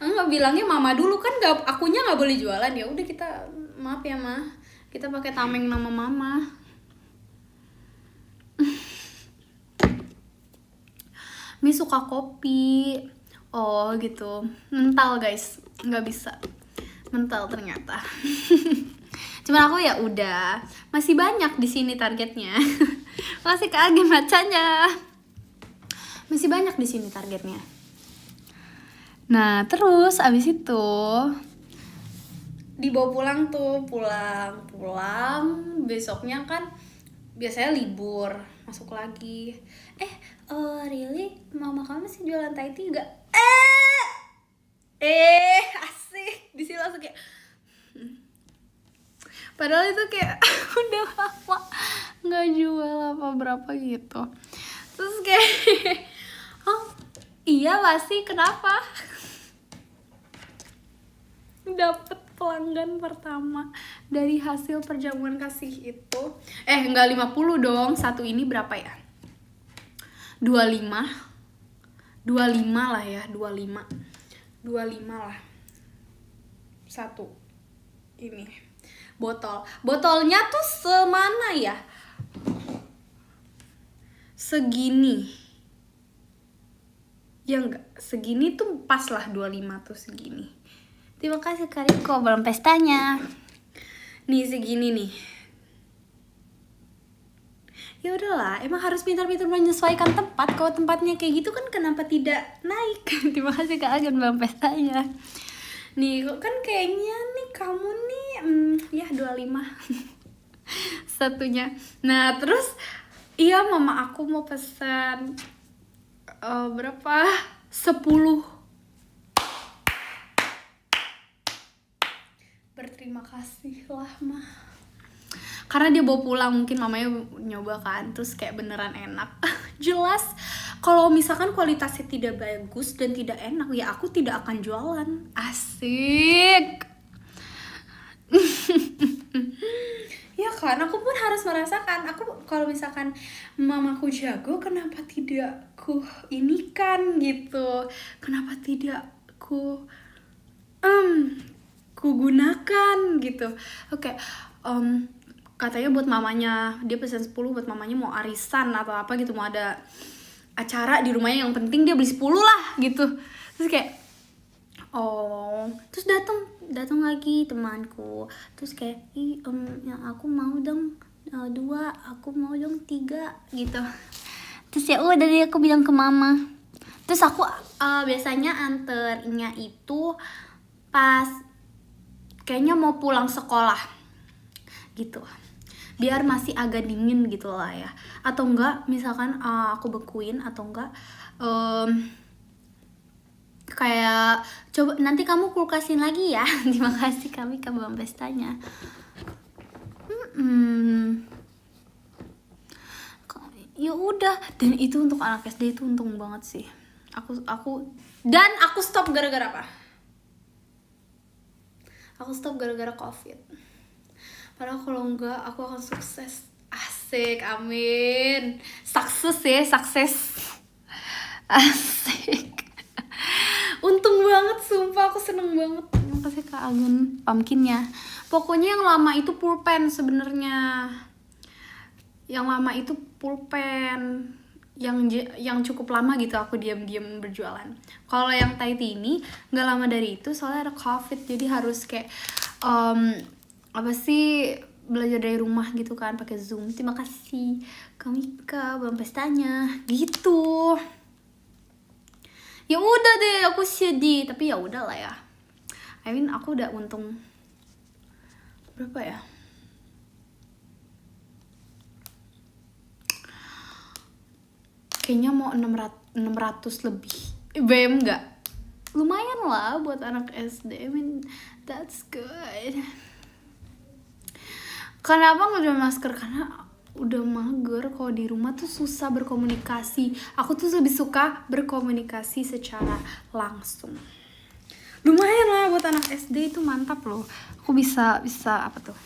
Enggak, bilangnya mama dulu kan, akunya nggak boleh jualan. Ya udah kita, maaf ya Ma, kita pakai tameng nama mama. Miss suka kopi. Oh gitu, mental guys, nggak bisa mental ternyata. Cuman aku ya udah, masih banyak di sini targetnya. Masih kaget bacanya. Masih banyak di sini targetnya. Nah, terus abis itu dibawa pulang tuh, pulang. Besoknya kan biasanya libur, masuk lagi. Really? Mama kamu masih jualan Thai tea gak? Asik. Di sini langsung kayak, padahal itu kayak udah lama nggak jual apa berapa gitu. Terus kayak, iya pasti, kenapa? Dapet pelanggan pertama dari hasil perjamuan kasih itu. Enggak 50 dong, satu ini berapa ya? 25 lah ya, 25 lah. Satu ini botolnya tuh semana ya, segini ya, enggak segini tuh pas lah, 25 tuh segini. Terima kasih Kariko, belum pestanya nih, segini nih. Ya udahlah, emang harus pintar-pintar menyesuaikan tempat. Kalau tempatnya kayak gitu kan, kenapa tidak naik? Terima kasih Kak Agen, belum pestanya nih. Kan kayaknya nih kamu nih ya 25 satunya. Nah terus iya, mama aku mau pesan berapa? 10. Berterima kasih lah mah, karena dia bawa pulang, mungkin mamanya nyoba kan, terus kayak beneran enak. Jelas kalau misalkan kualitasnya tidak bagus dan tidak enak, ya aku tidak akan jualan. Asik. Ya kan, aku pun harus merasakan. Aku kalau misalkan mamaku jago, kenapa tidak ku inikan gitu, kenapa tidak ku kugunakan gitu. Oke, katanya buat mamanya, dia pesan 10 buat mamanya, mau arisan atau apa gitu, mau ada acara di rumahnya, yang penting dia beli 10 lah gitu. Terus kayak terus datang lagi temanku, terus kayak yang aku mau dong 2, aku mau dong 3 gitu. Terus ya udah deh, aku bilang ke mama. Terus aku biasanya anternya itu pas kayaknya mau pulang sekolah gitu, biar masih agak dingin gitu lah ya. Atau enggak misalkan aku bekuin, atau enggak kayak coba nanti kamu kulkasin lagi ya. Terima kasih kami ke Bang Pestanya. Ya udah, dan itu untuk anak SD itu untung banget sih. Aku stop gara-gara apa? Aku stop gara-gara COVID. Padahal kalau enggak aku akan sukses. Asik, amin. Sukses ya, sukses. Asik. Untung banget, sumpah aku seneng banget. Terima kasih Kak Agun pumpkinnya. Pokoknya yang lama itu pulpen sebenarnya. Yang lama itu pulpen, yang cukup lama gitu aku diam-diam berjualan. Kalau yang Taiti ini nggak lama dari itu, soalnya ada COVID, jadi harus kayak apa sih, belajar dari rumah gitu kan, pakai Zoom. Terima kasih Kamika Bang Pestanya gitu. Ya udah deh, aku sedih, tapi ya udah lah ya. I mean aku udah untung berapa ya? Kayaknya mau 600 lebih. BM nggak? Lumayan lah buat anak SD. I mean that's good. Kenapa nggak jual masker? Karena udah mager, kalau di rumah tuh susah berkomunikasi. Aku tuh lebih suka berkomunikasi secara langsung. Lumayan lah buat anak SD, itu mantap loh. Aku bisa apa tuh?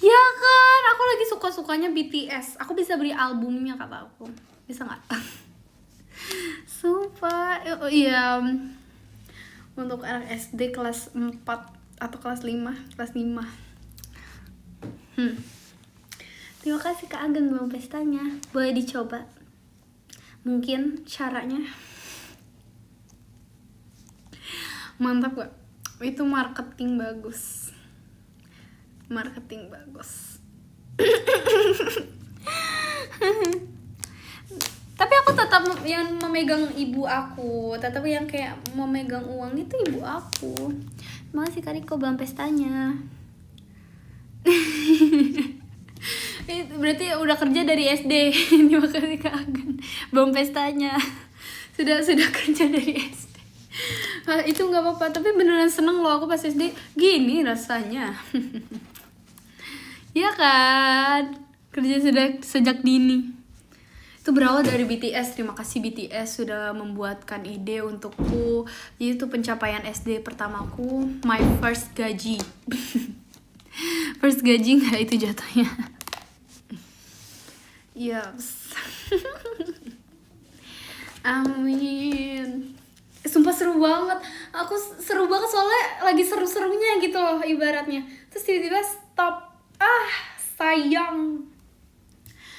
Ya kan, aku lagi suka-sukanya BTS. Aku bisa beli albumnya kata aku. Bisa nggak? Sumpah. Iya. Untuk anak SD kelas 4 atau kelas 5. Terima kasih Kak Ageng Bang Pestanya. Boleh dicoba mungkin caranya. Mantap gak? Itu marketing bagus. Tapi aku tetap yang memegang ibu aku, tetap yang kayak memegang uang itu ibu aku. Terima kasih Kak Riko Bang Pestanya. Berarti udah kerja dari SD. Terima kasih Kak Agen Bang Pestanya. Sudah kerja dari SD. Itu nggak apa-apa, tapi beneran seneng loh aku pas SD gini rasanya. Ya kan, kerja sejak dini. Itu berawal dari BTS. Terima kasih BTS sudah membuatkan ide untukku. Itu pencapaian SD pertamaku, my first gaji. First gaji nggak itu jatuhnya. Yes. Amin. Sumpah seru banget. Aku seru banget soalnya lagi seru-serunya gitu loh ibaratnya. Terus tiba-tiba stop. Sayang.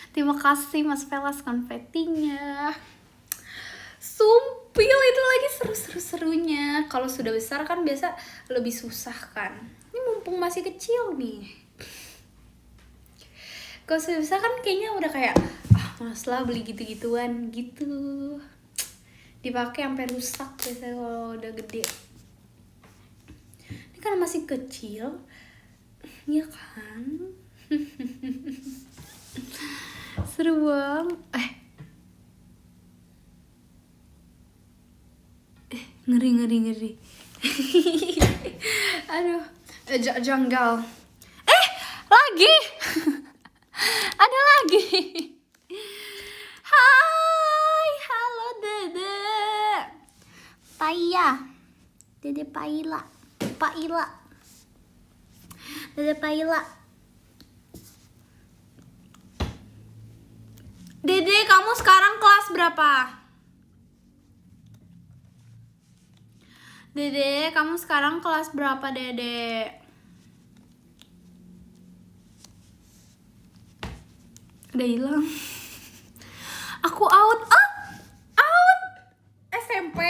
Terima kasih Mas Velas konfetinya. Sumpil itu lagi seru-serunya. Kalau sudah besar kan biasa lebih susah kan. Ini mumpung masih kecil nih. Kalau sudah besar kan kayaknya udah kayak males lah beli gitu-gituan gitu. Dipakai sampai rusak biasanya kalau udah gede. Ini kan masih kecil. Ya kan? Seru banget. Ngeri. Aduh, janggal. Lagi. Ada lagi. Hai, halo Dede. Dede Paila. Dede Paila. Dede, kamu sekarang kelas berapa? Dede, kamu sekarang kelas berapa, Dede? Udah hilang. Aku out. Out. SMP.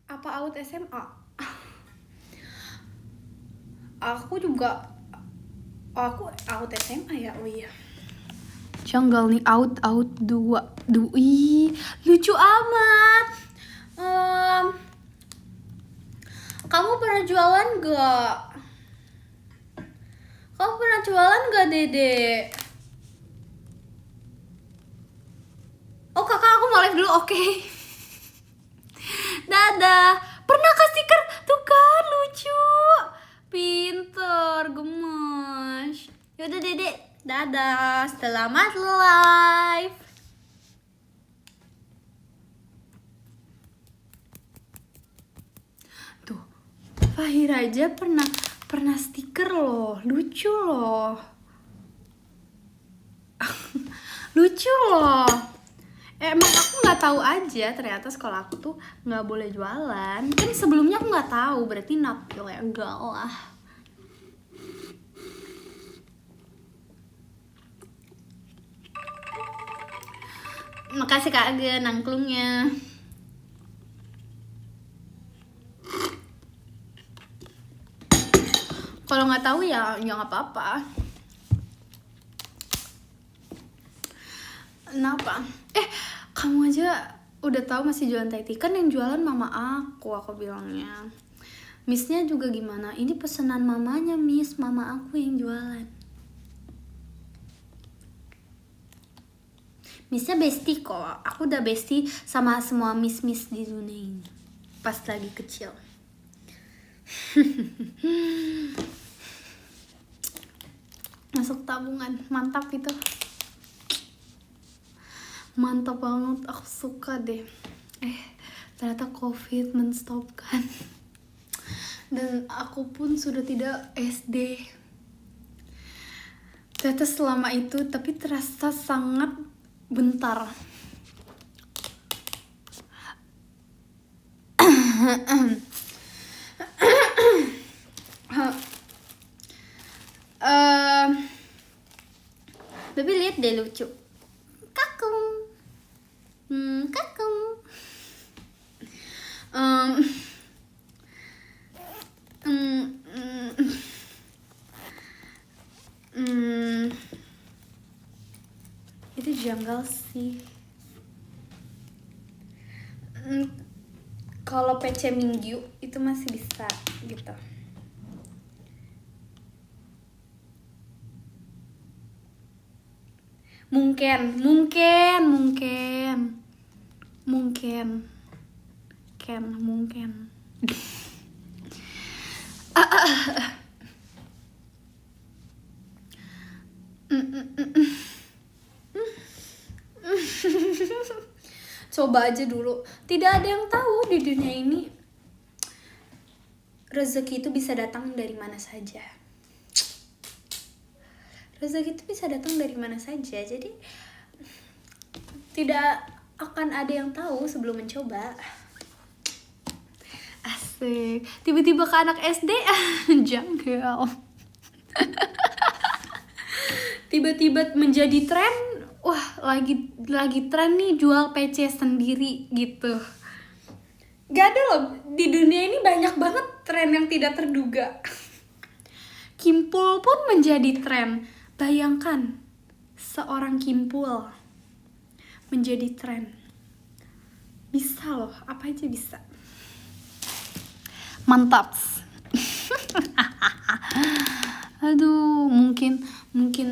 Apa out SMA? Aku out SMA ya. Oh iya. Janggal nih, out 2. Ih, lucu amat. Kamu pernah jualan gak? Dede? Oh, kakak, aku mau live dulu, oke. Dadah. Pernah kasih stiker? Tuh kan, lucu. Pinter, gemes. Yaudah, Dede. Dadah. Selamat live. Tuh, Fahir aja pernah stiker loh. Lucu loh. Lucu loh. Emang aku nggak tahu aja ternyata sekolah aku tuh nggak boleh jualan. Kan sebelumnya aku nggak tahu, berarti not ilegal lah. Makasih Kak Agen angklungnya. Kalau nggak tahu ya nggak apa-apa. Kenapa? Kamu aja udah tahu masih jualan Thai tea. Kan yang jualan mama aku bilangnya. Missnya juga gimana? Ini pesanan mamanya, Miss. Mama aku yang jualan. Missnya bestie kok. Aku udah bestie sama semua miss-miss di dunia ini. Pas lagi kecil. Masuk tabungan. Mantap itu. Mantap banget, aku suka deh. Ternyata COVID menstopkan. Dan aku pun sudah tidak SD. Ternyata selama itu, tapi terasa sangat bentar. Baby lihat deh, lucu. Kakung. Itu janggal sih. Kalau PC Minggu itu masih bisa gitu. Mungkin. Coba aja dulu. Tidak ada yang tahu di dunia ini rezeki itu bisa datang dari mana saja. Jadi tidak akan ada yang tahu sebelum mencoba. Asik. Tiba-tiba ke anak SD janggal. Tiba-tiba menjadi tren. Wah, lagi tren nih jual PC sendiri gitu. Gak ada loh, di dunia ini banyak banget tren yang tidak terduga. Kimpul pun menjadi tren. Bayangkan, seorang kimpul menjadi tren. Bisa loh, apa aja bisa. Mantap. Aduh, mungkin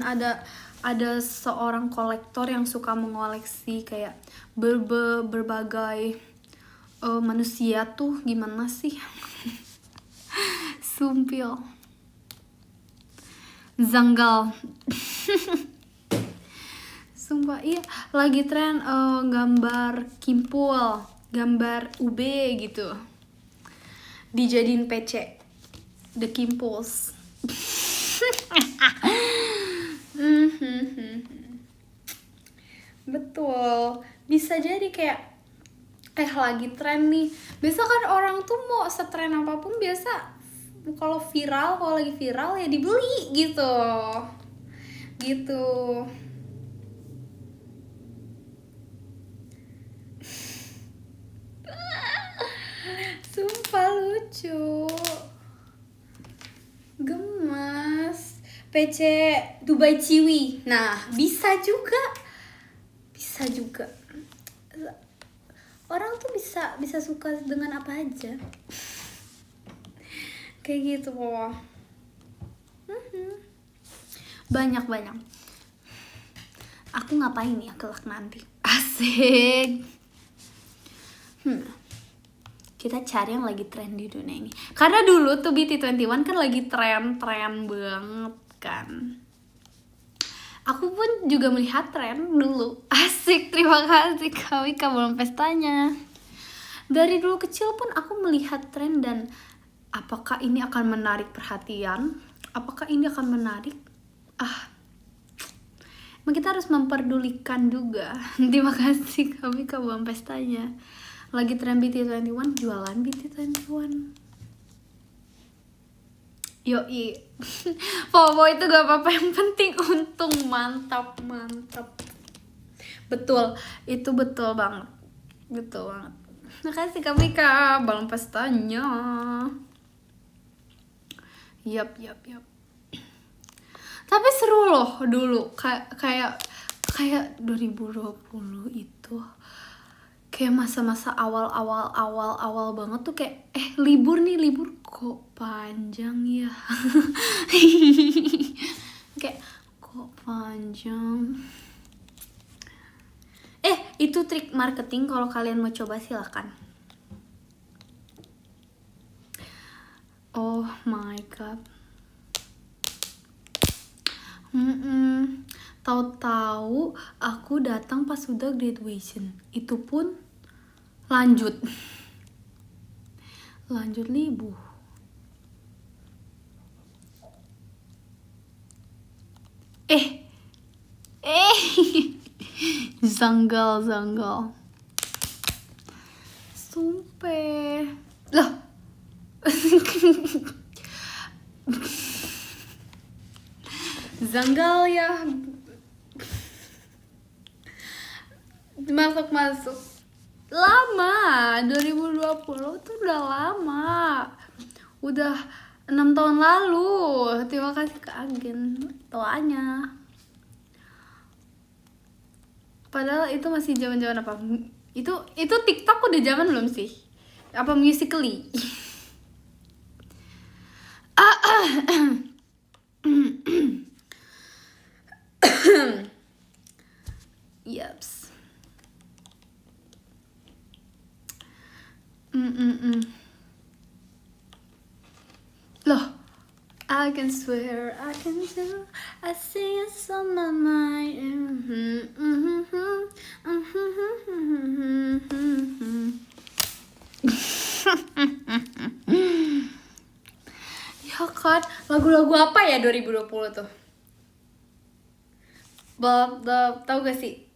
ada seorang kolektor yang suka mengoleksi kayak berbagai manusia tuh, gimana sih? Sumpil. Zanggal. Sumpah, iya, lagi tren gambar kimpul, gambar UB gitu, dijadiin PC, The Kimpuls. Betul, bisa jadi kayak lagi tren nih. Biasa kan orang tuh mau setren apapun biasa kalau lagi viral ya dibeli gitu. Gitu. Sumpah lucu. Gemas. PC Dubai Ciwi. Nah, bisa juga. Bisa juga. Orang tuh bisa suka dengan apa aja. Kayak gitu kok. Banyak. Aku ngapain ya kelak nanti? Asik. Kita cari yang lagi tren di dunia ini. Karena dulu tuh BT21 kan lagi tren banget kan. Aku pun juga melihat tren dulu. Asik, terima kasih Kak Wika belum pestanya. Dari dulu kecil pun aku melihat tren dan apakah ini akan menarik perhatian? Apakah ini akan menarik? Emang kita harus memperdulikan juga. Terima kasih Kak Wika belum pestanya. Lagi tren BT21, jualan BT21. Yoi. FOMO itu gak apa-apa, yang penting untung. Mantap. Betul, itu betul banget. Makasih Kak Mika, balon pestanya. Yap. Tapi seru loh dulu, kayak 2020 itu kayak masa-masa awal banget tuh kayak libur kok panjang ya. Kayak kok panjang. Itu trik marketing, kalau kalian mau coba silakan. Oh my god. Tahu-tahu aku datang pas sudah graduation. Itu pun lanjut libur. Zanggal. Sumpah. Lah. Zanggal ya. Masuk. Lama. 2020 tuh udah lama. Udah 6 tahun lalu. Terima kasih ke agen doanya. Padahal itu masih zaman-zaman apa? Itu TikTok udah zaman belum sih? Apa Musical.ly? Yaps. Loh, I can swear, I can do, I see it's on my mind. Ya kan, lagu-lagu apa ya 2020 tuh? Bob, tau gak sih?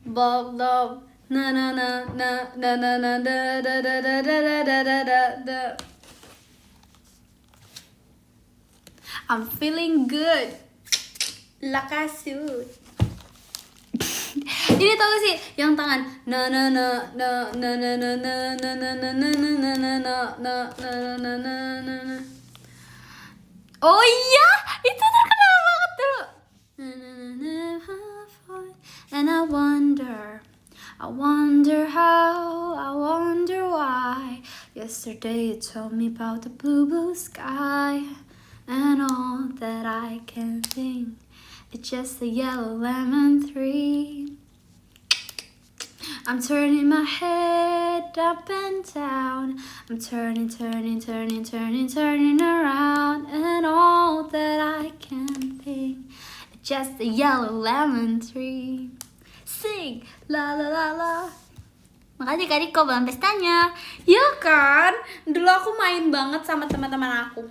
Bob, na na na na na na na da da da da da da da da. I'm feeling good. Lakasut. Ini tau gak sih yang tangan na na na na na na na na na na na na na na na na. Oh iya, itu terkenal banget tuh. And I wonder how, I wonder why. Yesterday you told me about the blue sky, and all that I can think is just a yellow lemon tree. I'm turning my head up and down. I'm turning around, and all that I can think is just a yellow lemon tree. Sing, la la la la. Makasih Kak Riko belum pestanya. Ya kan, dulu aku main banget sama teman-teman aku.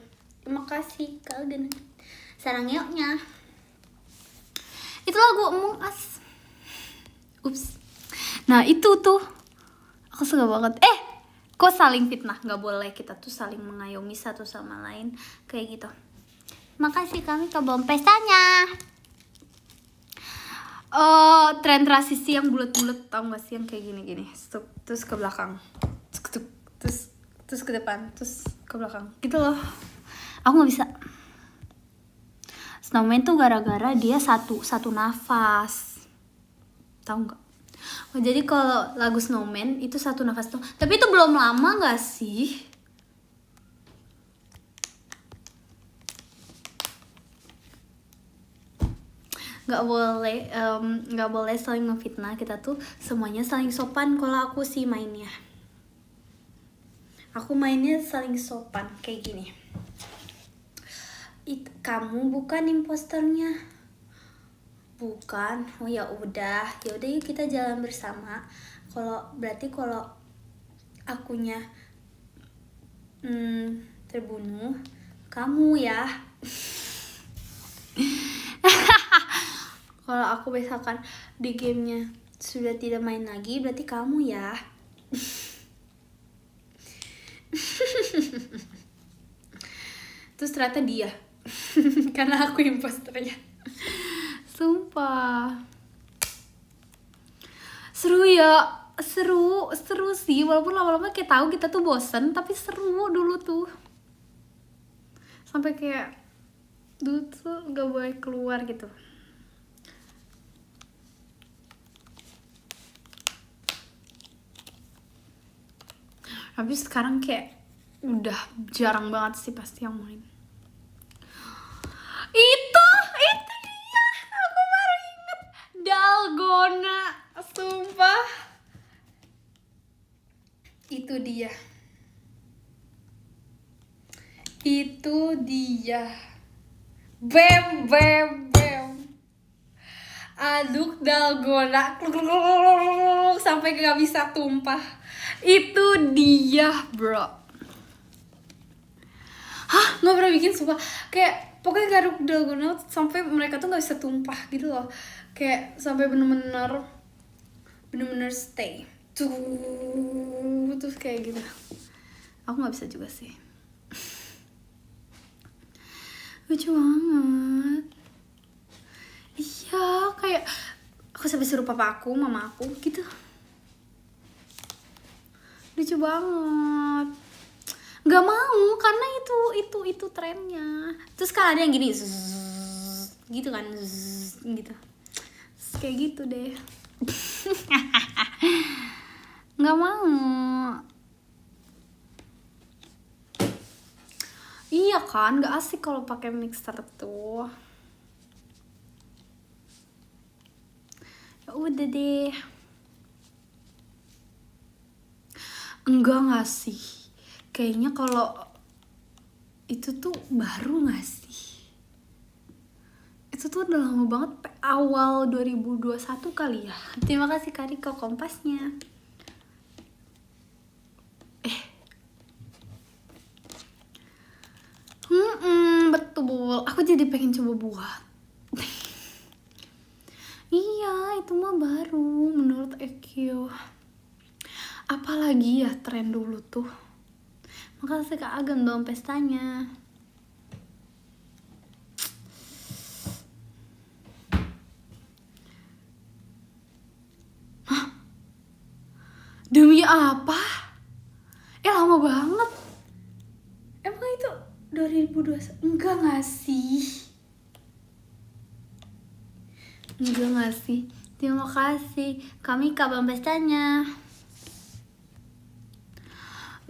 Terima kasih Kak Agen. Sarang yuknya. Itu lagu Among Us. Ups. Nah itu tuh Aku suka banget. Kok saling fitnah? Nggak boleh, kita tuh saling mengayomi satu sama lain kayak gitu. Makasih kami ke bom pestanya. Tren transisi yang bulat-bulat, tau gak sih yang kayak gini-gini, terus ke belakang, terus ke depan, terus ke belakang, gitu loh. Aku nggak bisa. Snowman tuh gara-gara dia satu nafas, tau nggak? Jadi kalau lagu Snowman itu satu nafas tuh, tapi itu belum lama nggak sih? Nggak boleh saling ngefitnah. Kita tuh semuanya saling sopan. Kalau aku sih mainnya, saling sopan kayak gini. Kamu bukan imposternya? Bukan. Oh ya udah yuk kita jalan bersama. Berarti kalau akunya terbunuh, kamu ya. Kalau aku misalkan di gamenya sudah tidak main lagi, berarti kamu ya. Terus ternyata dia. Karena aku imposternya. Sumpah. Seru ya. Seru sih. Walaupun lama-lama kayak tahu kita tuh bosen, tapi seru dulu tuh. Sampai kayak dulu tuh gak boleh keluar gitu. Tapi sekarang kayak udah jarang banget sih pasti yang main. Itu dia, aku baru inget, Dalgona, sumpah. Itu dia. Bem. Aduk Dalgona sampai gak bisa tumpah. Itu dia, bro. Hah, nggak pernah bikin sumpah. Kayak pokoknya garuk Dalgona sampai mereka tuh nggak bisa tumpah gitu loh. Kayak sampai bener-bener stay. Terus kayak gitu. Aku nggak bisa juga sih. Lucu banget. Iya, kayak aku sampai suruh papa aku, mama aku gitu. Lucu banget. Nggak mau karena itu trennya. Terus kan ada yang gini gitu kan, gitu. Kayak gitu deh. Nggak mau. Iya kan, nggak asik kalau pakai mixer tuh. Ya udah deh. Enggak nggak sih? Kayaknya kalau itu tuh baru nggak sih? Itu tuh udah lama banget, awal 2021 kali ya. Terima kasih Kariko kompasnya. Betul. Aku jadi pengen coba buat. Iya, itu mah baru menurut EQ. Apalagi ya tren dulu tuh. Makasih Kak Agam dong pestanya. Hah? Demi apa? Lama banget. Emang itu 2021? Enggak nggak sih? Enggak nggak sih? Terima kasih. Kami kabar pestanya.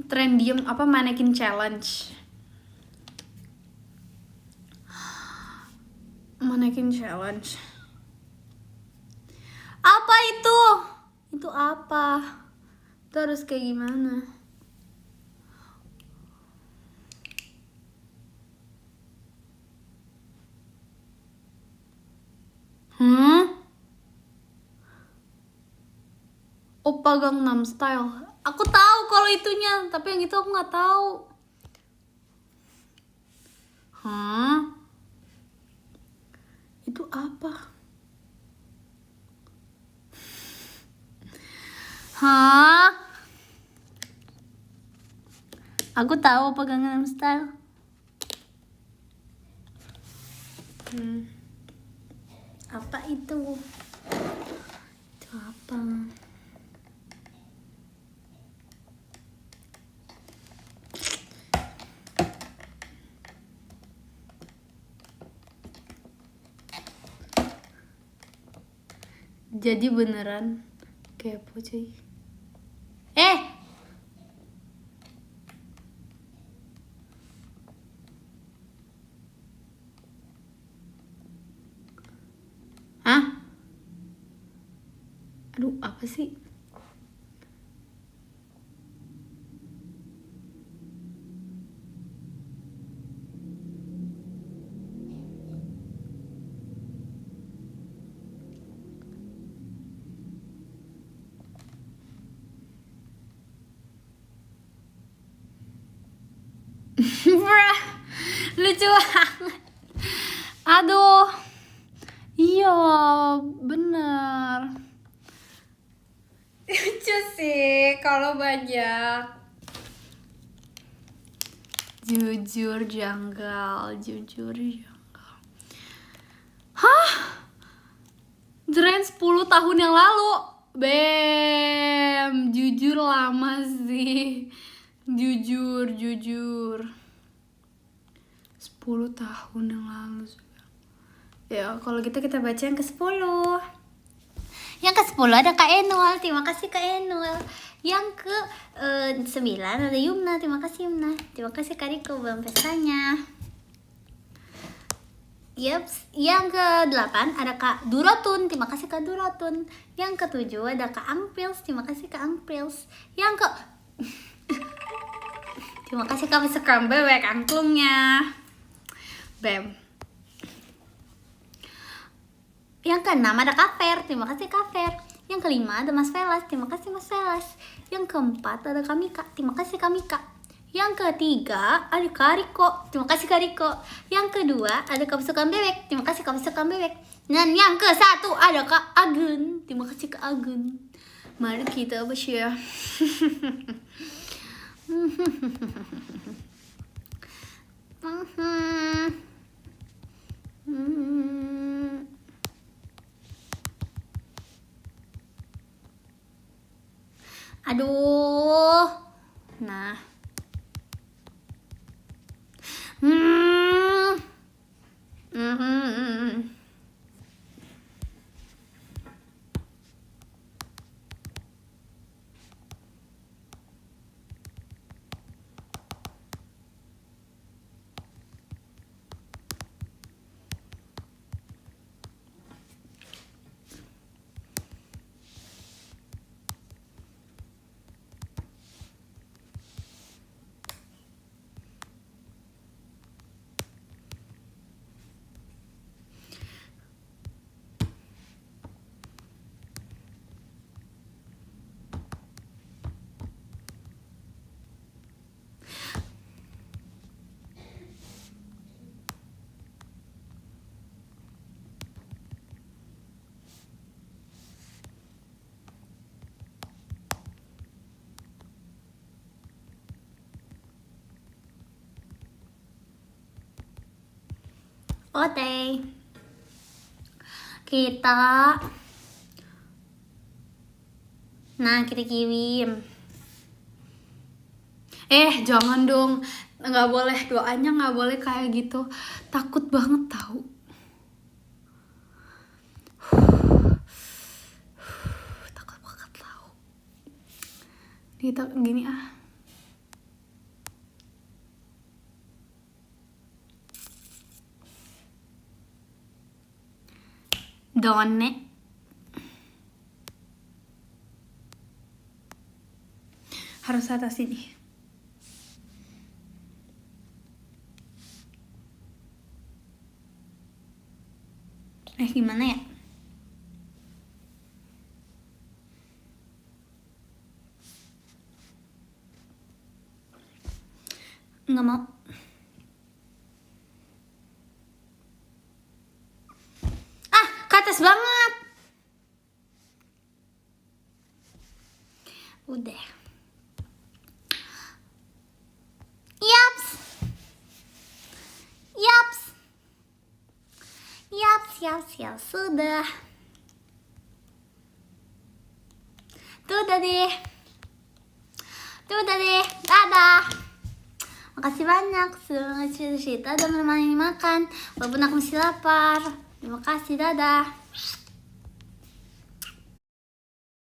Tren diem apa mannequin challenge. Mannequin challenge. Apa itu? Itu apa? Itu harus kayak gimana? Oppa Gangnam Style. Aku tahu kalau itunya, tapi yang itu aku nggak tahu. Itu apa? Aku tahu apa Gangnam Style. Apa itu? Itu apa? Jadi beneran kepo cuy. Hah? Aduh, apa sih? Brah, lucu banget. Aduh, iya bener. Lucu sih kalau banyak. Jujur janggal. Hah? Tren 10 tahun yang lalu. Bem, jujur lama sih. Jujur 10 tahun yang lalu. Ya, kalau gitu kita baca yang ke-10. Yang ke-10 ada Kak Enul. Terima kasih Kak Enul. Yang ke-9 ada Yumna. Terima kasih Yumna. Terima kasih Kak Riko belum pestanya. Yups. Yang ke-8 ada Kak Durotun. Terima kasih Kak Durotun. Yang ke-7 ada Kak Angpils. Terima kasih Kak Angpils. Terima kasih kami sekam bebek angklungnya. Bem. Yang ke-6 ada Kak Fer. Terima kasih Kak Fer. Yang ke-5 ada Mas Velas. Terima kasih Mas Velas. Yang ke-4 ada Kamika. Terima kasih Kamika. Yang ke-3 ada Kak Riko. Terima kasih Kak Riko. Yang kedua ada Kak Sekam Bebek. Terima kasih Kak Sekam Bebek. Dan yang ke-1 ada Kak Agun. Terima kasih Kak Agun. Mari kita bershare. Aduh. Nah. Oke. Kita kirim. Jangan dong. Nggak boleh, doanya nggak boleh kayak gitu. Takut banget tahu. Takut banget tahu. Gini ah. Donne. Harus atas ini. Gimana ya? Nggak mau. Ke atas banget. Udah. siap-siap. Sudah. Tuh udah deh. Dadah. Makasih banyak sudah ngasih cerita dan menemani makan. Walaupun aku masih lapar. Terima kasih, dadah.